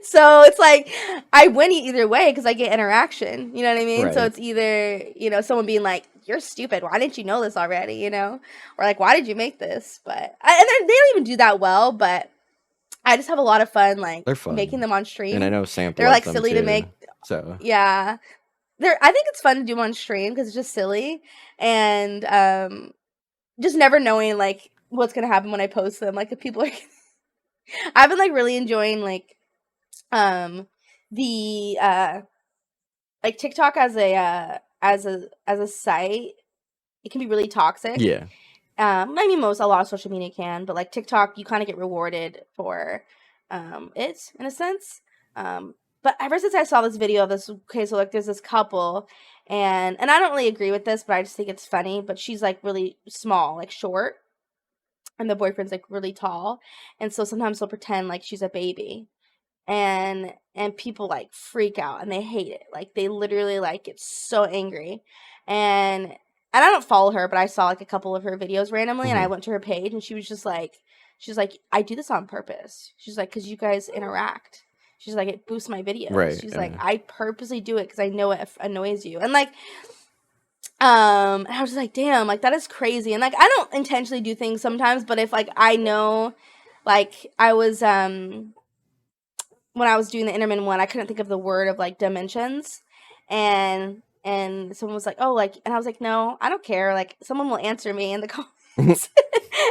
So it's like, I win either way because I get interaction. You know what I mean? So Right. it's either, someone being like, you're stupid. Why didn't you know this already? Or like, why did you make this? And they don't even do that well, but I just have a lot of fun, like, They're making fun. them on And I stream. know Samp They're loves like them silly to too. make. So, Yeah. I think it's fun to do on stream because it's just silly. And, just never knowing like what's gonna happen when I post them. Like if people are, I've been like really enjoying like the like TikTok as a site. It can be really toxic. yeah. I mean, a lot of social media can, but like TikTok, you kind of get rewarded for it in a sense. But ever since I saw this video of this, okay, so like there's this couple, and I don't really agree with this, but I just think it's funny. But she's like really small, like short, and the boyfriend's like really tall, and so sometimes they'll pretend like she's a baby, and people like freak out and they hate it, like they literally like get so angry, and I don't follow her, but I saw like a couple of her videos randomly, and I Mhm. went to her page, and she's like, I do this on purpose. She's like, because you guys interact. She's like, it boosts my videos. Right. She's like, I purposely do it because I know it annoys you, and like and I was just like, damn, like that is crazy. And like I don't intentionally do things sometimes, but if like I know, like I was when I was doing the Intermin one, I couldn't think of the word of like dimensions, and someone was like, oh, like, and I was like, no, I don't care. Like someone will answer me in the comments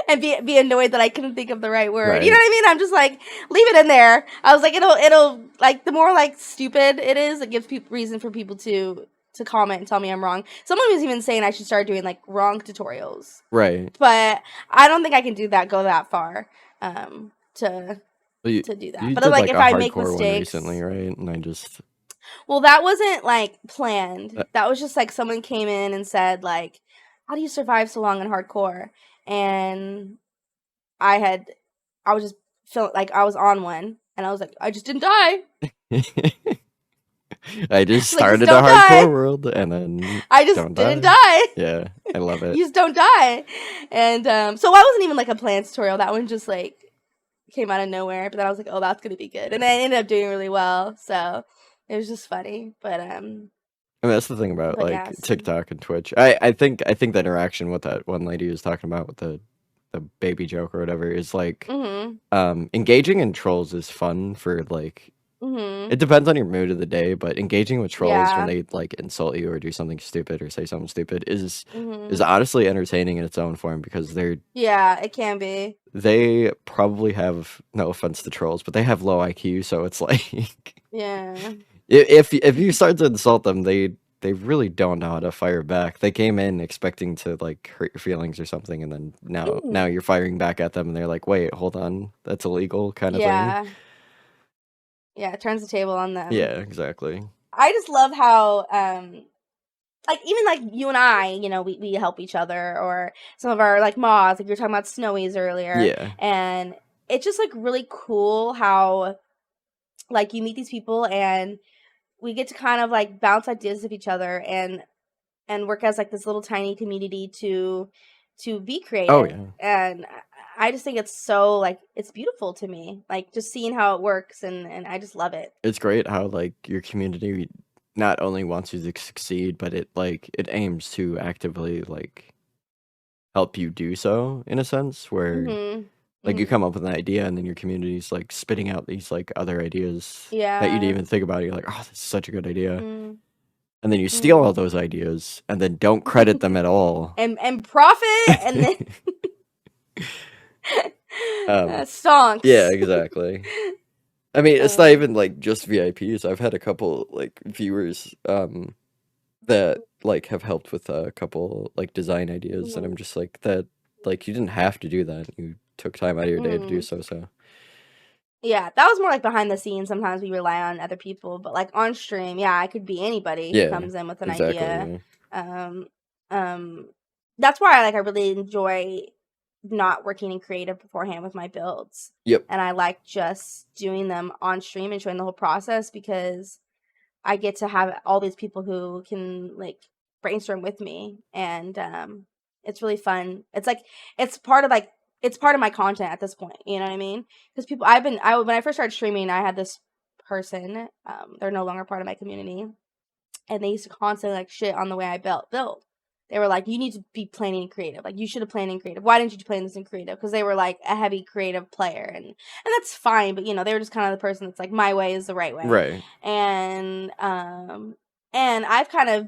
and be annoyed that I couldn't think of the right word. You know Right. what I mean? I'm just like, leave it in there. I was like, it'll like the more like stupid it is, it gives people reason for people to comment and tell me I'm wrong. Someone was even saying I should start doing like wrong tutorials, Right. but I don't think I can go that far to Well, do that. you But did like like if a I make hardcore one recently, mistakes, right? And I just well, that wasn't like planned. that, That was just like someone came in and said like, "How do you survive so long in hardcore?" And I had, I was just feeling like I was on one, and I was like, I just didn't die. I just Like, just started a don't hardcore die. world and then I just don't didn't die. die. Yeah, I love it. You just don't die. And so that wasn't even like a planned tutorial. That one just like came out of nowhere. But then I was like, oh, that's gonna be good. And then I ended up doing really well. So it was just funny. I mean, that's the thing about But like yeah. So, TikTok and Twitch. I think the interaction with that one lady was talking about with the baby joke or whatever is like mhm. engaging in trolls is fun for like Mhm. it depends on your mood of the day, but engaging with trolls when Yeah. they like insult you or do something stupid or say something stupid is Mhm. honestly entertaining in its own form because Yeah, it can be. they probably have no offense to trolls, but they have low IQ, so it's like Yeah. if you start to insult them, they really don't know how to fire back. They came in expecting to like hurt your feelings or something, and then now Mm. you're firing back at them, and they're like, "Wait, hold on, that's illegal," kind of thing. Yeah. Yeah, it turns the table on them. Yeah, exactly. I just love how like even like you and I, we help each other, or some of our like mods, like you were talking about snowies earlier, Yeah. and it's just like really cool how like you meet these people and we get to kind of like bounce ideas of each other and work as like this little tiny community to be Oh creative. yeah. And I just think it's so like it's beautiful to me, like just seeing how it works, and I just love it. It's great how like your community not only wants you to succeed, but it aims to actively like help you do so in a sense where Mhm. like you Mhm. come up with an idea and then your community's like spitting out these like other ideas that you didn't Yeah. even think about. You're like, oh, this is such a good idea. Mm. And then you steal all Mhm. those ideas and then don't credit them at all. And profit, and then um yeah, stonks. exactly. I mean, it's not even like just VIPs. I've had a couple like viewers that like have helped with a couple like design ideas and I'm Mhm. just like that like you didn't have to do that. You took time out of your day to do Mhm. so, so. Yeah, that was more like behind the scenes. Sometimes we rely on other people, but like on stream, yeah, I could be anybody who Yeah, comes in with an exactly, idea. yeah. Um, that's why I really enjoy not working in creative beforehand with my builds, Yep. and I like just doing them on stream and showing the whole process because I get to have all these people who can like brainstorm with me, and it's really fun. It's like it's part of like it's part of my content at this point. You know what I mean? Because when I first started streaming, I had this person. They're no longer part of my community, and they used to constantly like shit on the way I build. They were like, "You need to be planning in creative. Like, you should have planned in creative. Why didn't you plan this in creative?" Because they were like a heavy creative player, and that's fine. But they were just kind of the person that's like, "My way is the right way," Right. and I've kind of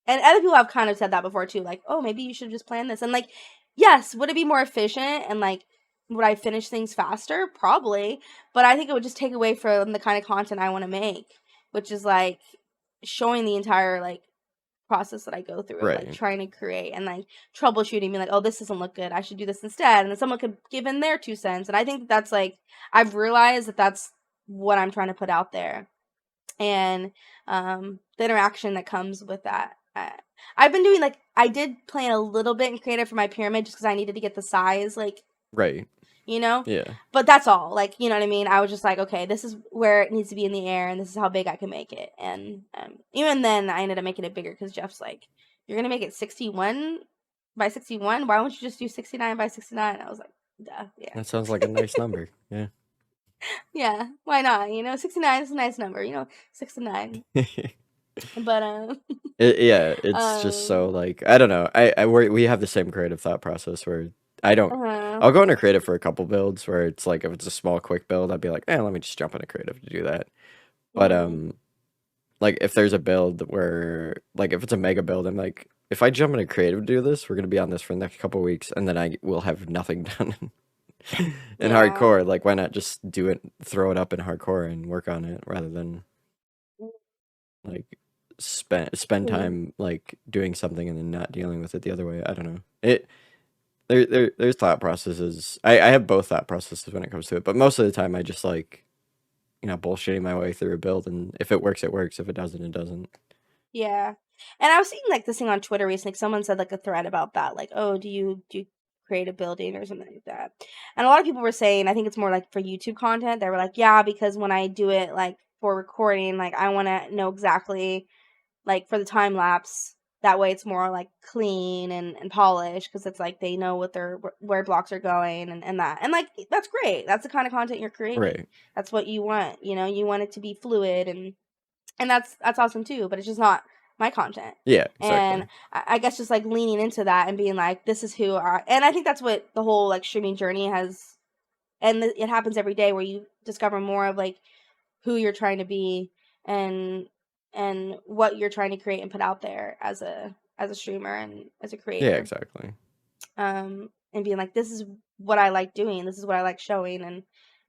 and other people have kind of said that before too, like, "Oh, maybe you should just plan this." And like, yes, would it be more efficient and like would I finish things faster? Probably, but I think it would just take away from the kind of content I want to make, which is like showing the entire like process that I go through of like Right. trying to create and like troubleshooting, being like, "Oh, this doesn't look good. I should do this instead." And then someone could give in their 2 cents. And I think that's like I've realized that that's what I'm trying to put out there, and the interaction that comes with that. I've been doing like I did plan a little bit in creative for my pyramid just because I needed to get the size, like Right. you know. Yeah. But that's all. Like, you know what I mean? I was just like, okay, this is where it needs to be in the air, and this is how big I can make it. And even then, I ended up making it bigger because Jeff's like, "You're gonna make it 61 by 61. Why don't you just do 69 by 69?" I was like, "Duh, yeah, That sounds like a nice number. Yeah. yeah. Why not? 69 is a nice number. 6 to 9." But Yeah, it's just so um, like I don't know. We have the same creative thought process where I don't. uh-huh. I'll go into creative for a couple builds where it's like if it's a small quick build, I'd be like, let me just jump into creative to do that. But Mhm. like if there's a build where like if it's a mega build, I'm like, if I jump into creative to do this, we're gonna be on this for the next couple weeks, and then I will have nothing done in Yeah. hardcore. Like, why not just do it, throw it up in hardcore and work on it rather than like spend Mhm. time like doing something and then not dealing with it the other way. I don't know. There's thought processes. I have both thought processes when it comes to it, but most of the time I just like bullshitting my way through a build, and if it works, it works. If it doesn't, it doesn't. Yeah. And I was seeing like this thing on Twitter recently. Someone said like a thread about that, like, "Oh, do you create a building or something like that?" And a lot of people were saying, I think it's more like for YouTube content. They were like, "Yeah, because when I do it like for recording, like I want to know exactly like for the time lapse. That way, it's more like clean and polished because it's like they know what their where blocks are going and that and like that's great. That's the kind of content you're creating. Right. That's what you want. You want it to be fluid and that's awesome too, but it's just not my content. Yeah, And exactly. I guess just like leaning into that and being like, this is who I, and I think that's what the whole like streaming journey has, and it happens every day where you discover more of like who you're trying to be and and what you're trying to create and put out there as a streamer and as a Yeah, creator. exactly. And being like, this is what I like doing, this is what I like showing,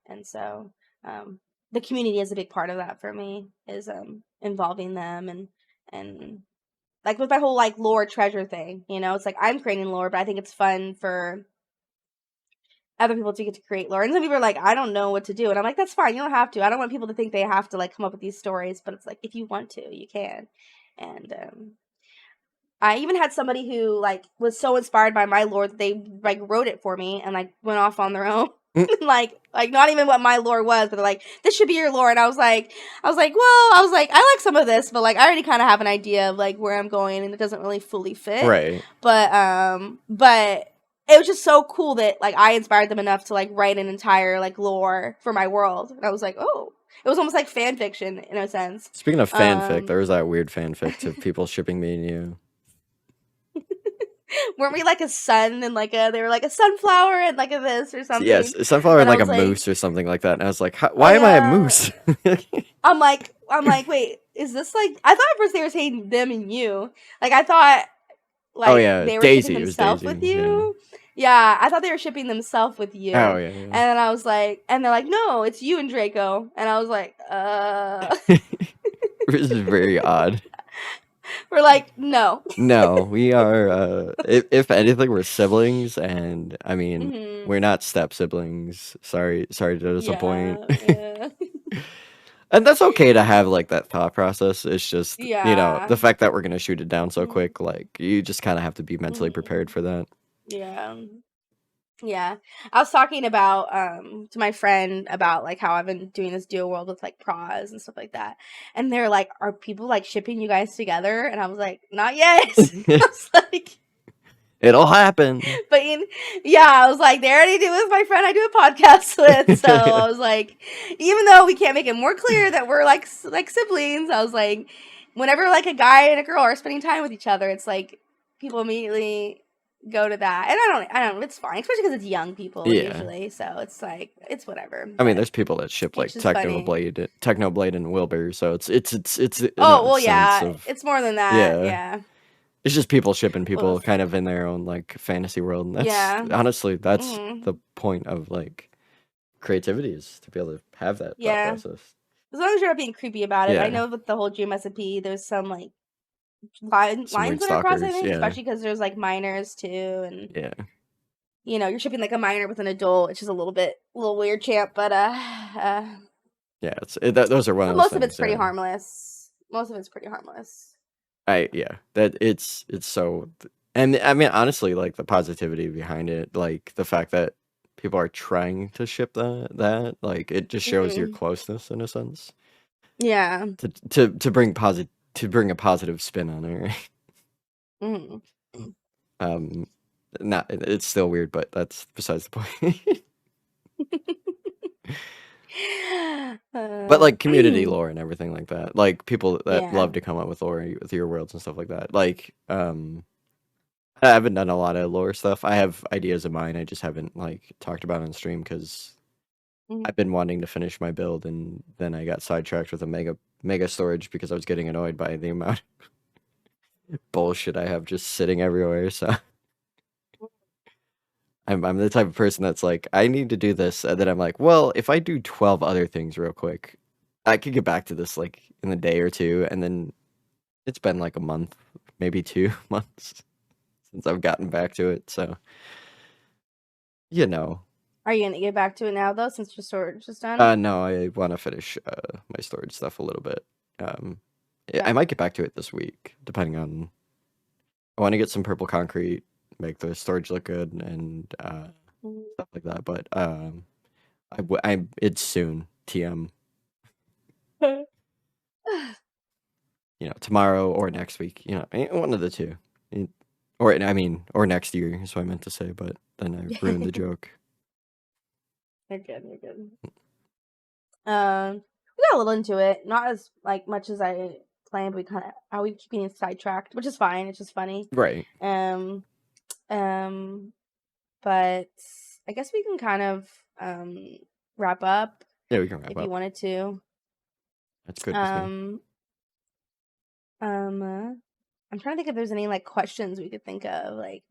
and so um the community is a big part of that for me, is involving them and like with my whole like lore treasure thing, it's like I'm creating lore, but I think it's fun for other people to get to create lore. And some people are like, "I don't know what to do," and I'm like, that's fine, you don't have to. I don't want people to think they have to like come up with these stories, but it's like if you want to, you can. And I even had somebody who like was so inspired by my lore that they like wrote it for me and like went off on their own. Mm, like not even what my lore was, but they're like, "This should be your lore." And I was like, I like some of this, but like I already kind of have an idea of like where I'm going, and it doesn't really fully fit. right. But it was just so cool that like I inspired them enough to like write an entire like lore for my world, and I was like, oh, it was almost like fan fiction in a sense. Speaking of fanfic, Um, there was that weird fanfic of people shipping me and you. weren't we like a sun and like they were like a sunflower and like a this or Yes, something? sunflower and And I like a was like, moose or something like that. And I was like, why I am I a moose? I'm like, wait, is this like? I thought at first they were saying them and you. Like I thought Oh like yeah, they were shipping Daisy. It was themselves with Daisy. Yeah. you. Yeah, I thought they were shipping themselves with you. Oh And yeah, then I was like, and they're like, no, it's you and Draco. And I was like, yeah. This is very odd. we're like, no. No, we are. If anything, we're siblings, and I mean, Hmm. we're not step siblings. Sorry to disappoint. Yeah, yeah, And that's okay to have like that thought process. It's just, yeah. the fact that we're gonna shoot it down so Hmm. quick, like you just kind of have to be mentally prepared Hmm. for that. Yeah. Yeah. I was talking about to my friend about like how I've been doing this duo world with like pros and stuff like that. And they're like, "Are people like shipping you guys together?" And I was like, "Not yet." I was like, It'll happen. But yeah, I was like, they already do with my friend I do a podcast with. So I was like, even though we can't make it more clear that we're like siblings, I was like, whenever like a guy and a girl are spending time with each other, it's like people immediately go to that. And I don't, it's fine, especially because it's young people usually. So it's like, it's whatever. I mean, there's people that ship like Technoblade and Wilbur, so it's oh well, yeah, it's more than that. Yeah. It's just people shipping people kind of in their own like fantasy world. And that's honestly, that's the point of like creativity, is to be able to have that thought process. As long as you're not being creepy about it. I know with the whole dream recipe, there's some like lines that are crossed, I think, especially because there's like minors too, and you know, you're shipping like a minor with an adult, which is a little weird, champ. But those are one of those most things, of it's pretty harmless. Most of it's pretty harmless. That it's so, and I mean, honestly, like the positivity behind it, like the fact that people are trying to ship that like it just shows your closeness in a sense. Yeah. To bring a positive spin on it. Right? It's still weird, but that's besides the point. But like community lore and everything like that, like people that love to come up with lore with your worlds and stuff like that. Like I haven't done a lot of lore stuff. I have ideas of mine, I just haven't like talked about on stream because I've been wanting to finish my build, and then I got sidetracked with a mega storage because I was getting annoyed by the amount of bullshit I have just sitting everywhere. So I'm the type of person that's like, I need to do this, and then I'm like, well, if I do 12 other things real quick, I could get back to this like in a day or two, and then it's been like a month, maybe 2 months since I've gotten back to it, so you know. Are you gonna get back to it now though, since your storage is done? No, I want to finish my storage stuff a little bit. I might get back to it this week, depending on. I want to get some purple concrete, make the storage look good, and stuff like that. But it's soon. TM. You know, tomorrow or next week. You know, one of the two. Or next year is what I meant to say, but then I ruined the joke. You're good. We got a little into it, not as like much as I planned. We keep getting sidetracked, which is fine. It's just funny, right? But I guess we can kind of wrap up. Yeah, we can wrap up if you wanted to. That's good. I'm trying to think if there's any like questions we could think of. Like,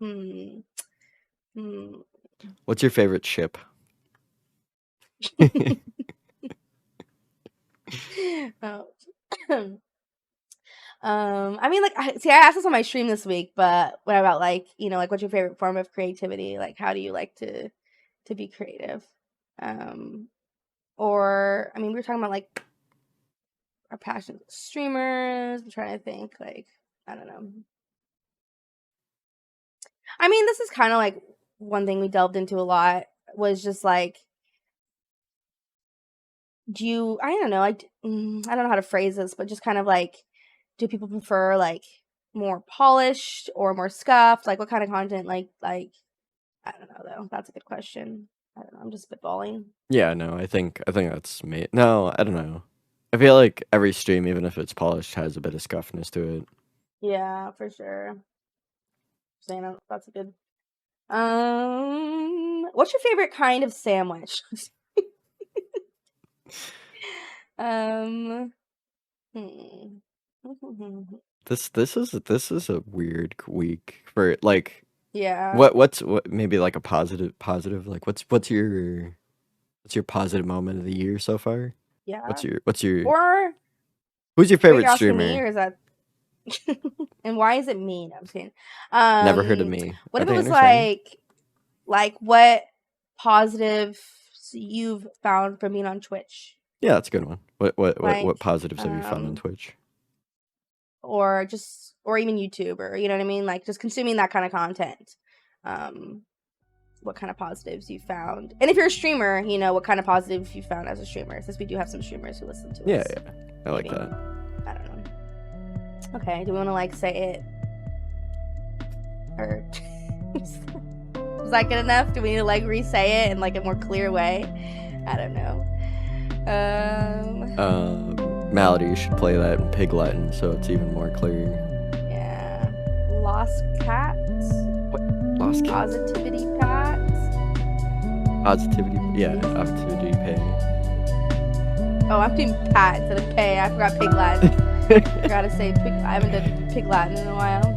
What's your favorite ship? I mean, like, I asked this on my stream this week, but what about like, you know, like, what's your favorite form of creativity? Like, how do you like to be creative? Or I mean, we were talking about like our passions as streamers. I'm trying to think, like, I don't know. I mean, this is kind of like one thing we delved into a lot was just like, I don't know, I don't know how to phrase this, but just kind of like, do people prefer like more polished or more scuffed? Like, what kind of content? Like, I don't know though. That's a good question. I don't know. I'm just spitballing. Yeah, no, I think that's me. No, I don't know. I feel like every stream, even if it's polished, has a bit of scuffness to it. Yeah, for sure. Saying that's a good. What's your favorite kind of sandwich? This is a weird week for like. Yeah. What maybe like a positive like what's your positive moment of the year so far? Yeah. What's your or who's your favorite streamer? Me, or is that and why is it me? No, I'm saying. Never heard of me. What if it was like what positives you've found from being on Twitch? Yeah, that's a good one. What positives have you found on Twitch? Or even YouTube, or you know what I mean? Like just consuming that kind of content. What kind of positives you found? And if you're a streamer, you know, what kind of positives you found as a streamer, since we do have some streamers who listen to us. Yeah. I like that. I don't know. Okay, do we want to like say it? Or Was that good enough? Do we need to like re-say it in like a more clear way? I don't know. Malady, you should play that in Pig Latin so it's even more clear. Yeah. Lost cats. What? Lost cats? Positivity pats. Positivity? Yeah, positivity pay. Oh, I'm doing pat instead of pay. I forgot Pig Latin. Gotta say pig. I haven't done Pig Latin in a while.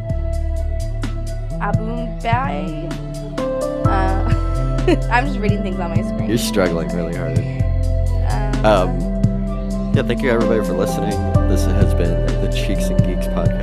Aboom bay. I'm just reading things on my screen. You're struggling really hard. Yeah, thank you everybody for listening. This has been the Cheeks and Geeks podcast.